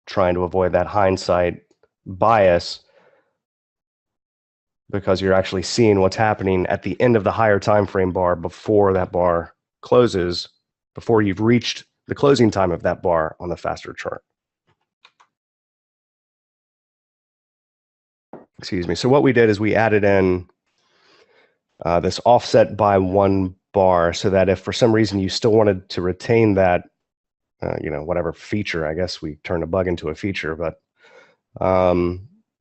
trying to avoid that hindsight bias, because you're actually seeing what's happening at the end of the higher time frame bar before that bar closes, before you've reached the closing time of that bar on the faster chart. Excuse me. So what we did is we added in this offset by 1 bar, so that if for some reason you still wanted to retain that, whatever feature, I guess we turned a bug into a feature, but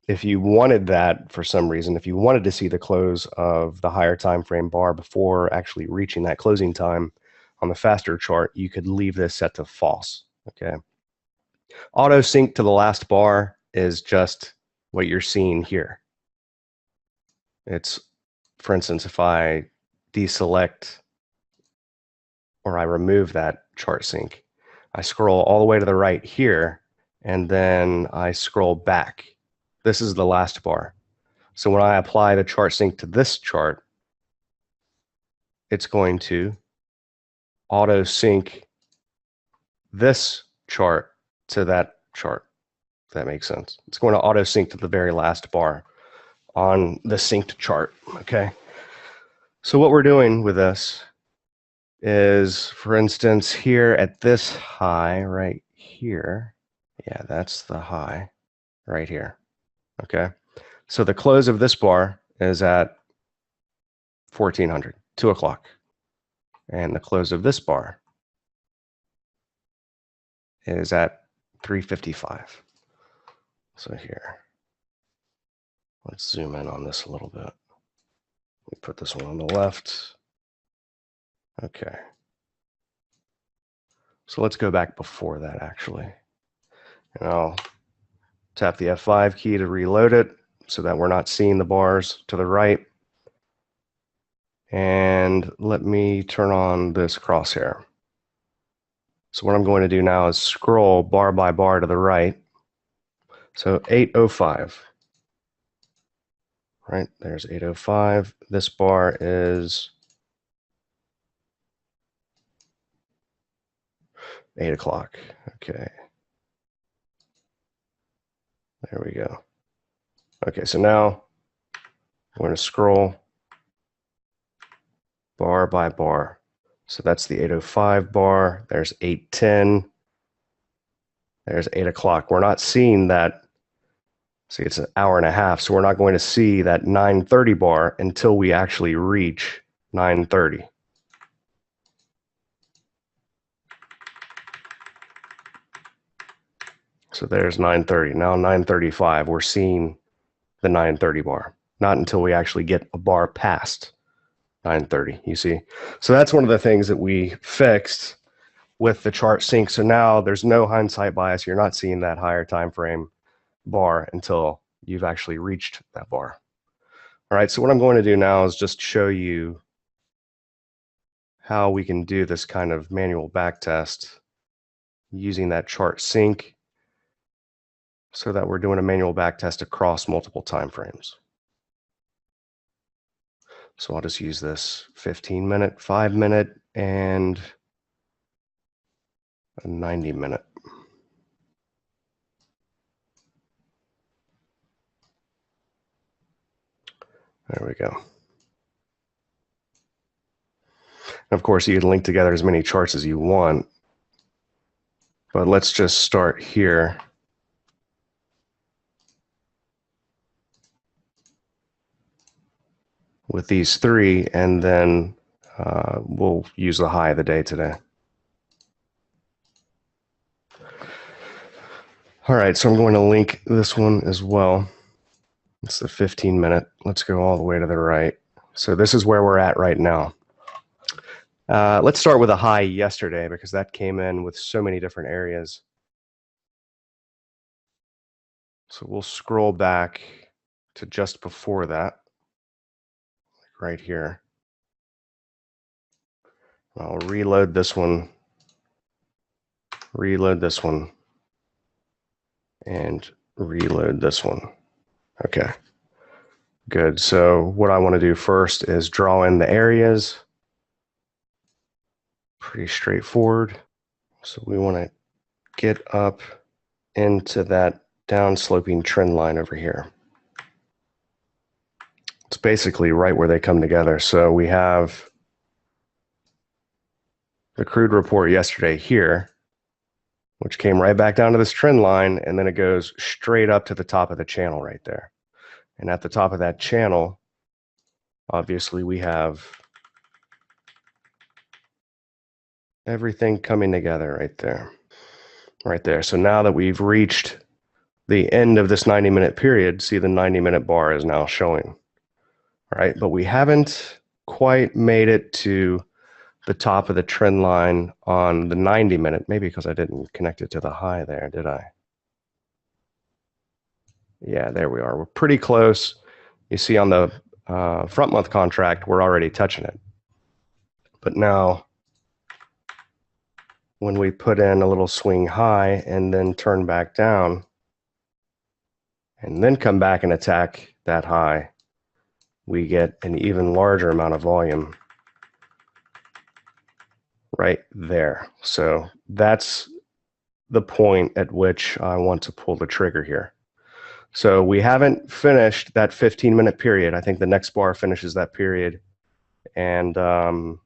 if you wanted that for some reason, if you wanted to see the close of the higher time frame bar before actually reaching that closing time on the faster chart, you could leave this set to false. Okay. Auto sync to the last bar is just what you're seeing here. It's, for instance, if I deselect or I remove that chart sync, I scroll all the way to the right here, and then I scroll back. This is the last bar. So when I apply the chart sync to this chart, it's going to auto sync this chart to that chart, if that makes sense. It's going to auto sync to the very last bar on the synced chart, okay? So what we're doing with this is, for instance, here at this high right here, yeah, that's the high right here, okay? So the close of this bar is at 1400, 2 o'clock. And the close of this bar is at 355. So here, let's zoom in on this a little bit. We put this one on the left. Okay. So let's go back before that, actually. And I'll tap the F5 key to reload it so that we're not seeing the bars to the right. And let me turn on this crosshair. So what I'm going to do now is scroll bar by bar to the right. So 805. Right, there's 805. This bar is 8 o'clock. Okay. There we go. Okay, so now I'm going to scroll bar by bar. So that's the 805 bar. There's 810. There's 8 o'clock. We're not seeing that. See, it's an hour and a half, so we're not going to see that 930 bar until we actually reach 930. So there's 930. Now 935, we're seeing the 930 bar. Not until we actually get a bar past 930, you see. So that's one of the things that we fixed with the chart sync. So now there's no hindsight bias. You're not seeing that higher time frame bar until you've actually reached that bar. All right, so what I'm going to do now is just show you how we can do this kind of manual backtest using that chart sync so that we're doing a manual backtest across multiple time frames. So I'll just use this 15-minute, 5-minute, and a 90-minute. There we go. And of course, you can link together as many charts as you want, but let's just start here. With these three, and then we'll use the high of the day today. All right, so I'm going to link this one as well. It's the 15-minute. Let's go all the way to the right. So this is where we're at right now. Let's start with a high yesterday because that came in with so many different areas. So we'll scroll back to just before that, right here. I'll reload this one, and reload this one. Okay, good. So what I want to do first is draw in the areas. Pretty straightforward. So we want to get up into that downsloping trend line over here. It's basically right where they come together. So we have the crude report yesterday here, which came right back down to this trend line, and then it goes straight up to the top of the channel right there. And at the top of that channel, obviously we have everything coming together right there. So now that we've reached the end of this 90-minute period, see the 90-minute bar is now showing, right? But we haven't quite made it to the top of the trend line on the 90-minute, maybe because I didn't connect it to the high there, did I? Yeah, there we are. We're pretty close. You see on the front month contract, we're already touching it. But now, when we put in a little swing high and then turn back down, and then come back and attack that high, we get an even larger amount of volume right there. So that's the point at which I want to pull the trigger here. So we haven't finished that 15-minute period. I think the next bar finishes that period, and I'm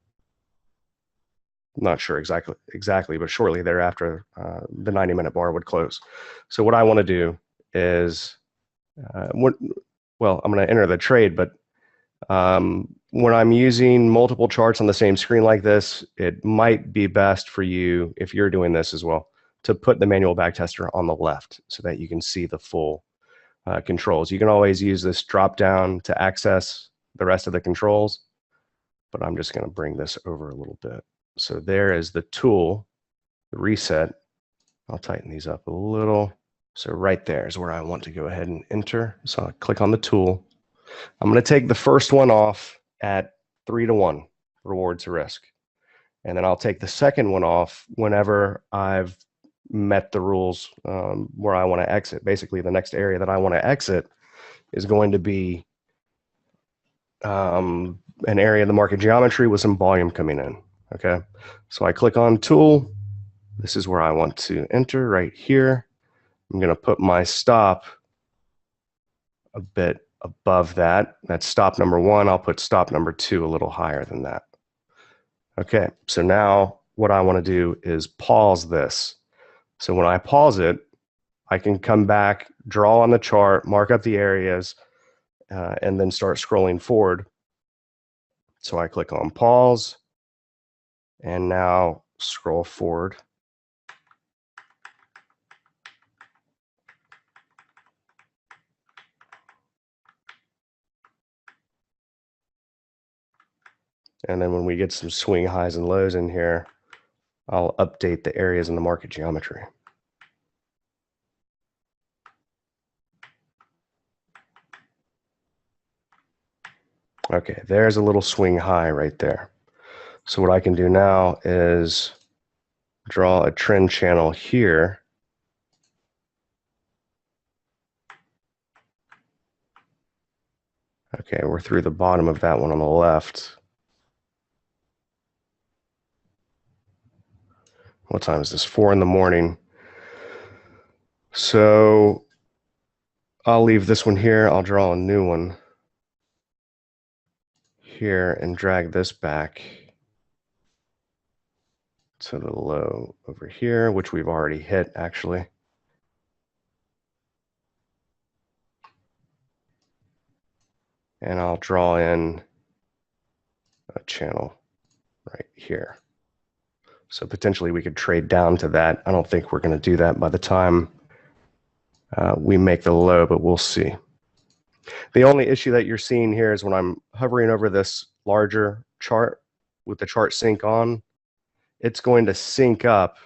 not sure exactly, but shortly thereafter, the 90-minute bar would close. So what I want to do is, well, I'm going to enter the trade, but when I'm using multiple charts on the same screen like this, it might be best for you, if you're doing this as well, to put the manual backtester on the left so that you can see the full controls. You can always use this drop down to access the rest of the controls, but I'm just going to bring this over a little bit. So there is the tool, the reset. I'll tighten these up a little. So right there is where I want to go ahead and enter. So I'll click on the tool. I'm going to take the first one off at 3-to-1 reward to risk. And then I'll take the second one off whenever I've met the rules where I want to exit. Basically, the next area that I want to exit is going to be an area of the market geometry with some volume coming in. Okay, so I click on tool. This is where I want to enter right here. I'm going to put my stop a bit above that. That's stop number 1. I'll put stop number 2 a little higher than that. Okay, so now what I want to do is pause this. So when I pause it, I can come back, draw on the chart, mark up the areas, and then start scrolling forward. So I click on pause, and now scroll forward. And then when we get some swing highs and lows in here, I'll update the areas in the market geometry. Okay, there's a little swing high right there. So what I can do now is draw a trend channel here. Okay, we're through the bottom of that one on the left. What time is this? 4 in the morning. So I'll leave this one here. I'll draw a new one here and drag this back to the low over here, which we've already hit actually. And I'll draw in a channel right here. So potentially we could trade down to that. I don't think we're going to do that by the time we make the low, but we'll see. The only issue that you're seeing here is when I'm hovering over this larger chart with the chart sync on, it's going to sync up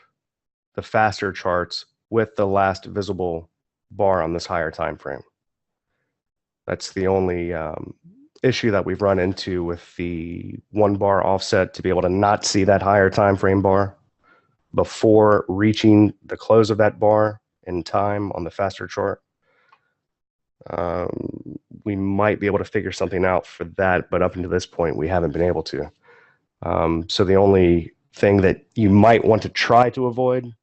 the faster charts with the last visible bar on this higher time frame. That's the only issue that we've run into with the 1 bar offset, to be able to not see that higher time frame bar before reaching the close of that bar in time on the faster chart. We might be able to figure something out for that, but up until this point, we haven't been able to. So the only thing that you might want to try to avoid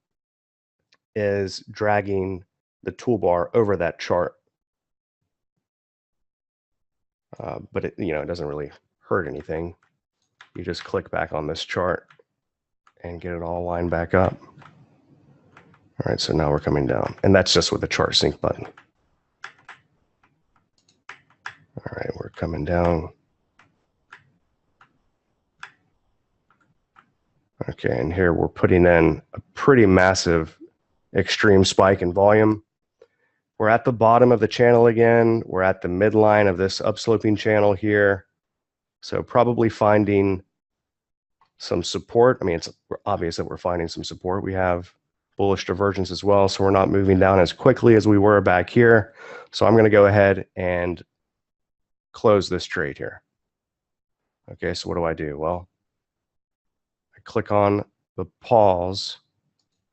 is dragging the toolbar over that chart. But it, it doesn't really hurt anything. You just click back on this chart and get it all lined back up. All right, so now we're coming down, and that's just with the chart sync button. All right, we're coming down. Okay, and here we're putting in a pretty massive extreme spike in volume. We're at the bottom of the channel again. We're at the midline of this upsloping channel here. So probably finding some support. I mean, it's obvious that we're finding some support. We have bullish divergence as well, so we're not moving down as quickly as we were back here. So I'm going to go ahead and close this trade here. Okay, so what do? Well, I click on the pause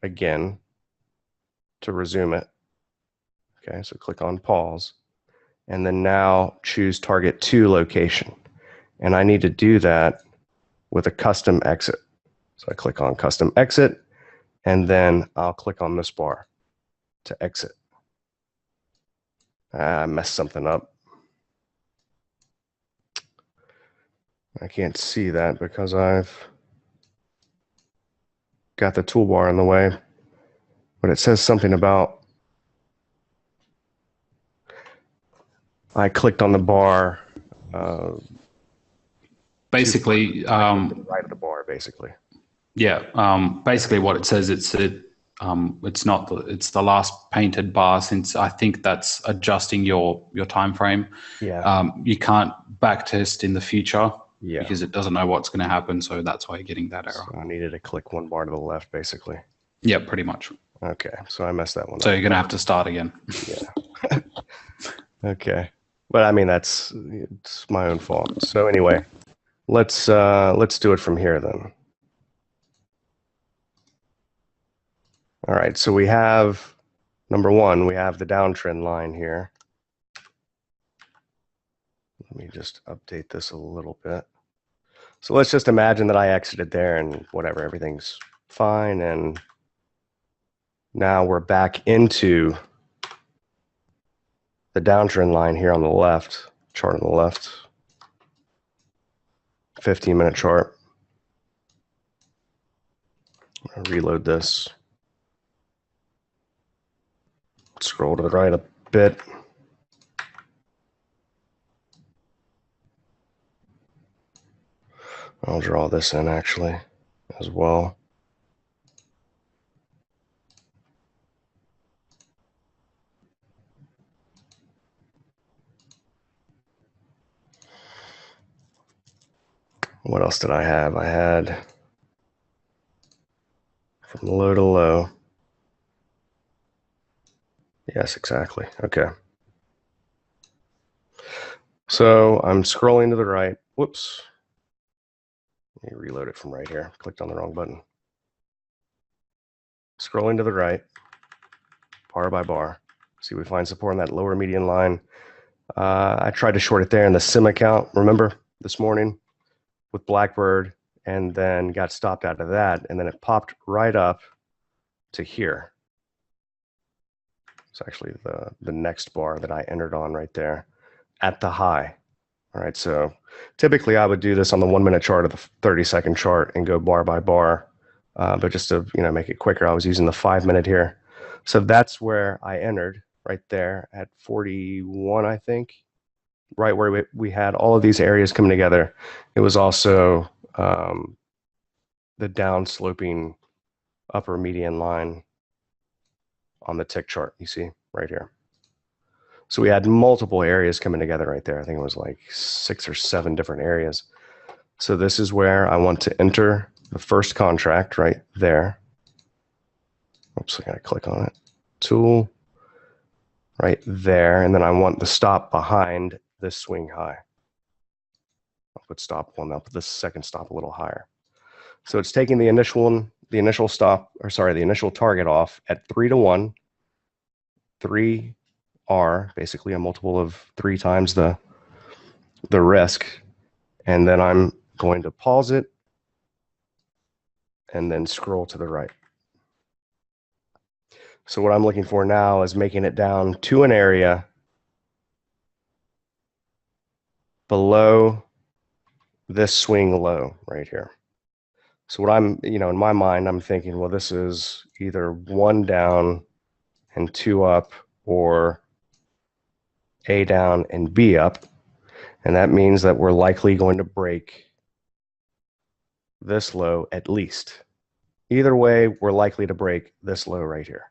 again to resume it. Okay, so click on pause, and then now choose target 2 location. And I need to do that with a custom exit. So I click on custom exit, and then I'll click on this bar to exit. I messed something up. I can't see that because I've got the toolbar in the way, but it says something about I clicked on the bar. Basically, right of the bar, basically. Yeah. Basically, what it says, it's not it's the last painted bar, since I think that's adjusting your time frame. Yeah. You can't backtest in the future. Yeah. Because it doesn't know what's going to happen, so that's why you're getting that error. So I needed to click 1 bar to the left, basically. Yeah, pretty much. Okay, so I messed that one up. So you're going to have to start again. Yeah. Okay, but I mean it's my own fault. So anyway, let's do it from here then. All right, so we have number 1. We have the downtrend line here. Let me just update this a little bit. So let's just imagine that I exited there and whatever, everything's fine. And now we're back into the downtrend line here on the left, chart on the left, 15-minute chart. I'm gonna reload this. Scroll to the right a bit. I'll draw this in actually as well. What else did I have? I had from low to low. Yes, exactly. Okay. So I'm scrolling to the right. Whoops. Let me reload it from right here. Clicked on the wrong button. Scrolling to the right, bar by bar. See, we find support on that lower median line. I tried to short it there in the sim account, remember, this morning with Blackbird, and then got stopped out of that, and then it popped right up to here. It's actually the next bar that I entered on right there at the high. All right, so typically I would do this on the 1 minute chart or the 30-second chart and go bar by bar. But just to make it quicker, I was using the 5 minute here. So that's where I entered right there at 41, I think, right where we had all of these areas coming together. It was also the down sloping upper median line on the tick chart, you see right here. So we had multiple areas coming together right there. I think it was like 6 or 7 different areas. So this is where I want to enter the first contract right there. Oops, I gotta click on it. Tool, right there. And then I want the stop behind this swing high. I'll put stop 1, I'll put the second stop a little higher. So it's taking the initial stop, or sorry, the initial target off at 3 to 1. 3R, basically a multiple of 3 times the risk. And then I'm going to pause it and then scroll to the right. So what I'm looking for now is making it down to an area below this swing low right here. So what I'm, in my mind, I'm thinking, well, this is either 1 down and 2 up, or A down and B up. And that means that we're likely going to break this low at least. Either way, we're likely to break this low right here.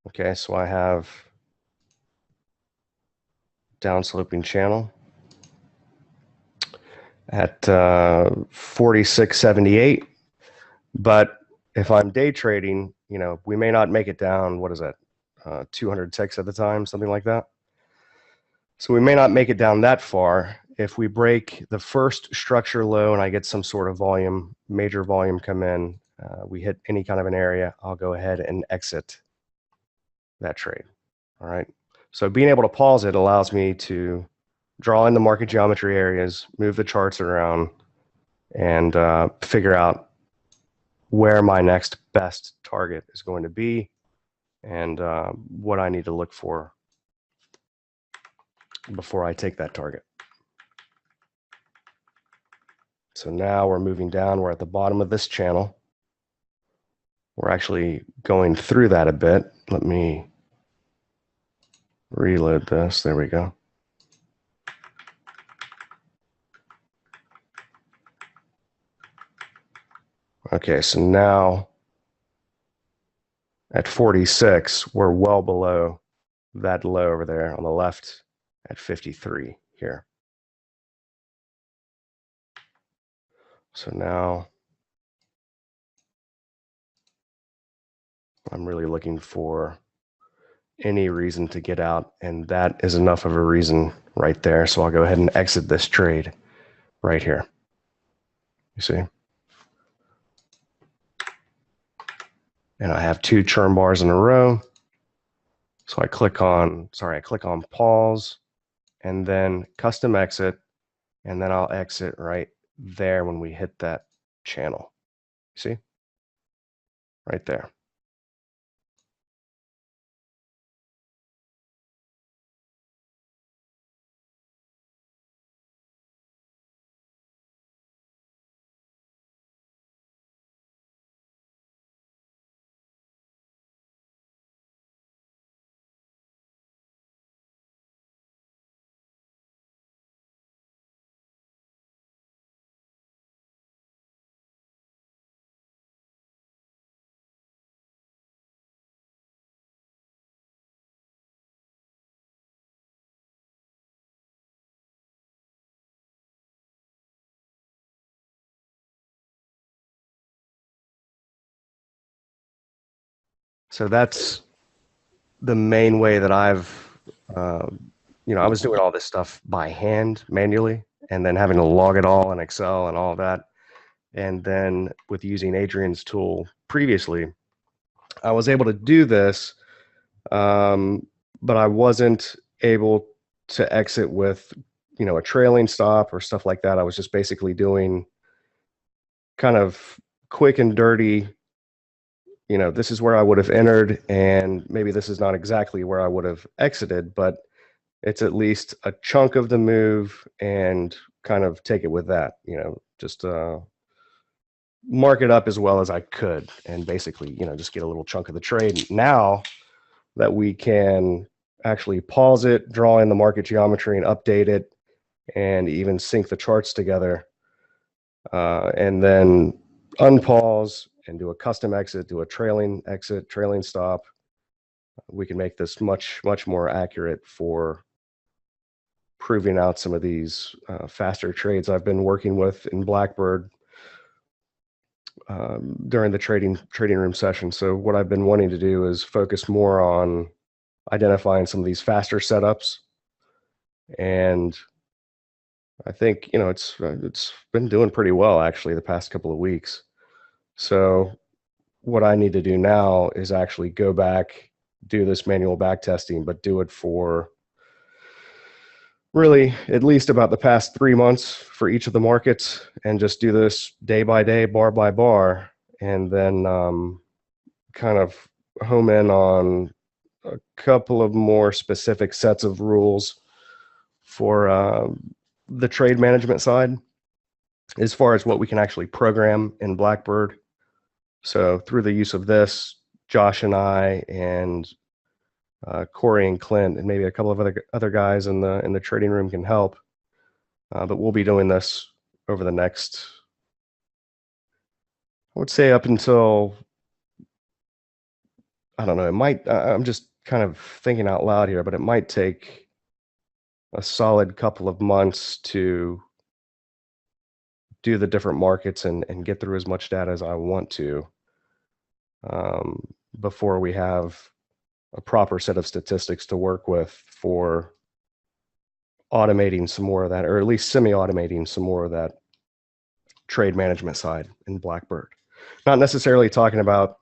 Okay, so I have downsloping channel at 46.78. But if I'm day trading, we may not make it down, what is that, 200 ticks at the time, something like that. So we may not make it down that far. If we break the first structure low and I get some sort of volume, major volume come in, we hit any kind of an area, I'll go ahead and exit that trade. All right. So being able to pause it allows me to draw in the market geometry areas, move the charts around, and figure out where my next best target is going to be and what I need to look for before I take that target. So now we're moving down. We're at the bottom of this channel. We're actually going through that a bit. Let me reload this. There we go. Okay, so now at 46, we're well below that low over there on the left at 53 here. So now I'm really looking for any reason to get out, and that is enough of a reason right there. So I'll go ahead and exit this trade right here. You see? And I have 2 churn bars in a row. So I click on pause and then custom exit, and then I'll exit right there when we hit that channel. See? Right there. So that's the main way that I've, I was doing all this stuff by hand manually and then having to log it all in Excel and all of that. And then with using Adrian's tool previously, I was able to do this, but I wasn't able to exit with, a trailing stop or stuff like that. I was just basically doing kind of quick and dirty, this is where I would have entered, and maybe this is not exactly where I would have exited, but it's at least a chunk of the move and kind of take it with that, just mark it up as well as I could and basically, just get a little chunk of the trade. Now that we can actually pause it, draw in the market geometry and update it, and even sync the charts together, and then unpause and do a custom exit, do a trailing exit, trailing stop. We can make this much, much more accurate for proving out some of these faster trades I've been working with in Blackbird during the trading room session. So what I've been wanting to do is focus more on identifying some of these faster setups, and I think it's been doing pretty well actually the past couple of weeks. So what I need to do now is actually go back, do this manual back testing, but do it for really at least about the past 3 months for each of the markets, and just do this day by day, bar by bar, and then kind of home in on a couple of more specific sets of rules for the trade management side as far as what we can actually program in Blackbird. So through the use of this, Josh and I and Corey and Clint and maybe a couple of other guys in the trading room can help. But we'll be doing this over the next, I would say, up until, I don't know, it might, I'm just kind of thinking out loud here, but it might take a solid couple of months to do the different markets and get through as much data as I want to before we have a proper set of statistics to work with for automating some more of that, or at least semi-automating some more of that trade management side in Blackbird. Not necessarily talking about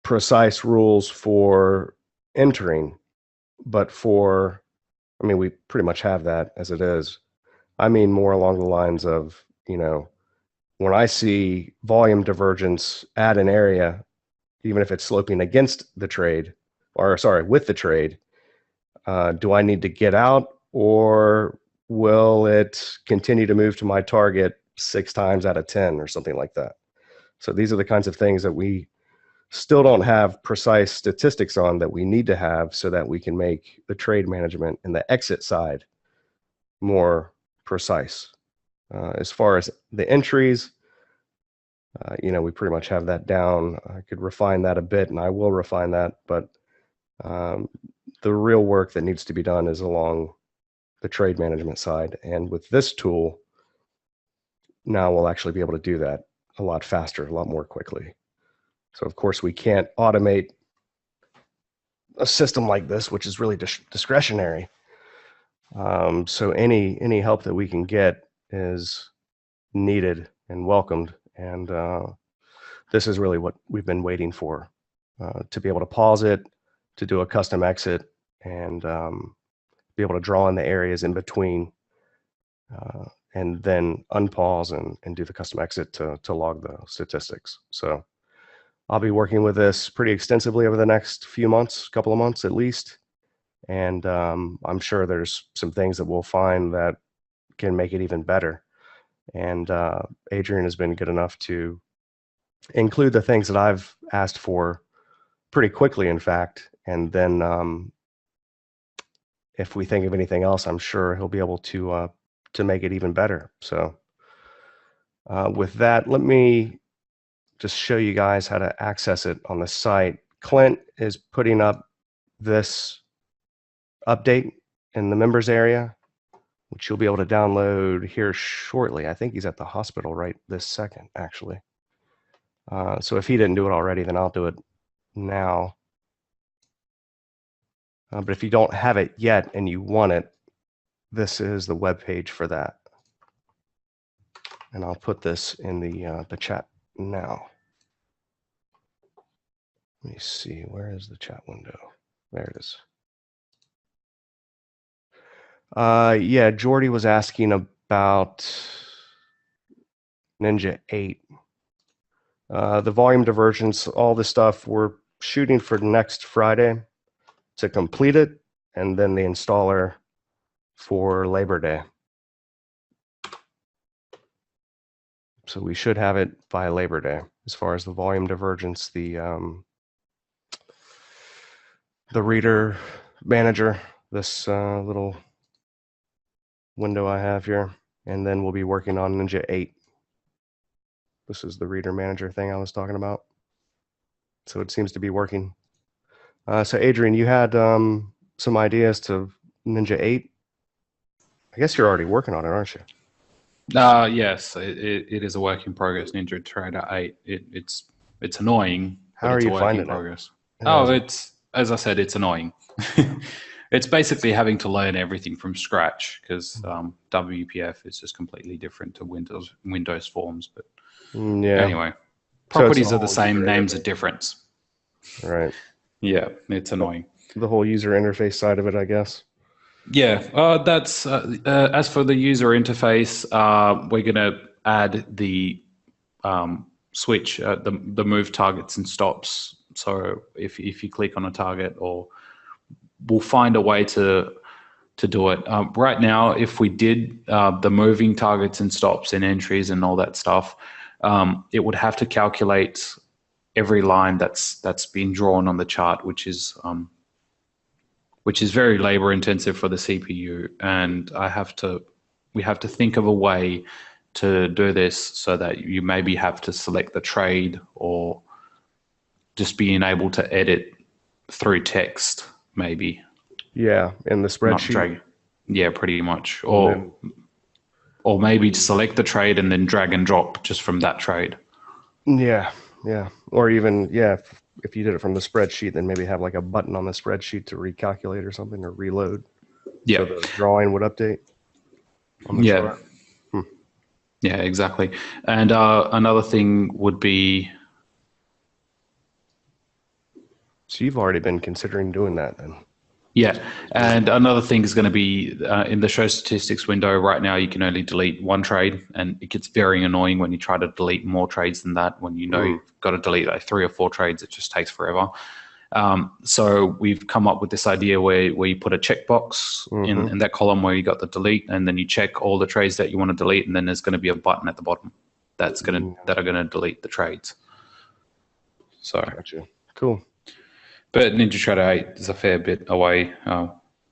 precise rules for entering, but we pretty much have that as it is. I mean more along the lines of, when I see volume divergence at an area, even if it's sloping against the trade, or sorry, with the trade, do I need to get out, or will it continue to move to my target 6 times out of 10 or something like that? So these are the kinds of things that we still don't have precise statistics on, that we need to have so that we can make the trade management and the exit side more precise. As far as the entries, we pretty much have that down. I could refine that a bit, and I will refine that, but the real work that needs to be done is along the trade management side. And with this tool, now we'll actually be able to do that a lot faster, a lot more quickly. So of course we can't automate a system like this, which is really discretionary. So any help that we can get is needed and welcomed. And this is really what we've been waiting for, to be able to pause it, to do a custom exit, and be able to draw in the areas in between, and then unpause and do the custom exit to log the statistics. So I'll be working with this pretty extensively over the next few months, couple of months at least. And I'm sure there's some things that we'll find that can make it even better. And Adrian has been good enough to include the things that I've asked for pretty quickly, in fact. And then if we think of anything else, I'm sure he'll be able to make it even better. So with that, let me just show you guys how to access it on the site. Clint is putting up this update in the members area, which you'll be able to download here shortly. I think he's at the hospital right this second, actually. So if he didn't do it already, then I'll do it now. But if you don't have it yet and you want it, this is the web page for that. And I'll put this in the chat now. Let me see, where is the chat window? There it is. Yeah, Jordy was asking about Ninja 8. The volume divergence, all the stuff, we're shooting for next Friday to complete it, and then the installer for Labor Day. So we should have it by Labor Day. As far as the volume divergence, the reader manager, this little window I have here, and then we'll be working on Ninja 8. This is the reader manager thing I was talking about. So it seems to be working. So Adrian, you had some ideas to Ninja 8. I guess you're already working on it, aren't you? Yes, it is a work in progress. Ninja Trader 8. It's annoying. How are you finding it? Progress. Oh, it's, as I said, it's annoying. It's basically having to learn everything from scratch because WPF is just completely different to Windows Forms. But yeah. Anyway, properties are the same, names are different. Right. Yeah, it's annoying. The whole user interface side of it, I guess. Yeah, that's as for the user interface, we're going to add the switch, the move targets and stops. So if you click on a target, or we'll find a way to do it. Right now, if we did the moving targets and stops and entries and all that stuff, it would have to calculate every line that's been drawn on the chart, which is very labor intensive for the CPU. And we have to think of a way to do this so that you maybe have to select the trade, or just being able to edit through text, maybe. Yeah, in the spreadsheet. Yeah, pretty much. Or maybe select the trade and then drag and drop just from that trade. Yeah. Or even, if you did it from the spreadsheet, then maybe have like a button on the spreadsheet to recalculate or something, or reload. Yeah. So the drawing would update on the chart. Yeah, exactly. And another thing would be... So you've already been considering doing that then? Yeah, and another thing is going to be in the show statistics window right now, you can only delete one trade, and it gets very annoying when you try to delete more trades than that. When you know you've got to delete like 3 or 4 trades, it just takes forever. So we've come up with this idea where you put a checkbox in that column where you got the delete, and then you check all the trades that you want to delete, and then there's going to be a button at the bottom that are going to delete the trades. So gotcha. Cool. But Ninja Trader 8 is a fair bit away.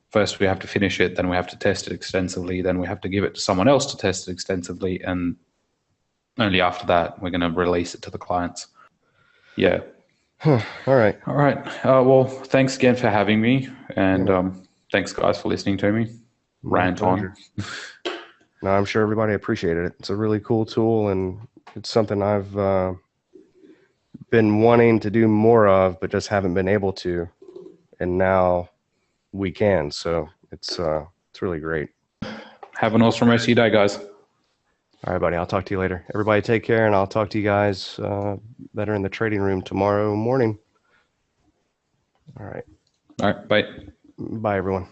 First, we have to finish it, then we have to test it extensively, then we have to give it to someone else to test it extensively, and only after that, we're going to release it to the clients. Yeah. All right. Well, thanks again for having me, and thanks, guys, for listening to me rant on. No, I'm sure everybody appreciated it. It's a really cool tool, and it's something I've been wanting to do more of, but just haven't been able to, and now we can. So it's really great. Have an awesome rest of your day, guys. All right, buddy. I'll talk to you later. Everybody take care, and I'll talk to you guys that are in the trading room tomorrow morning. All right. All right. Bye. Bye, everyone.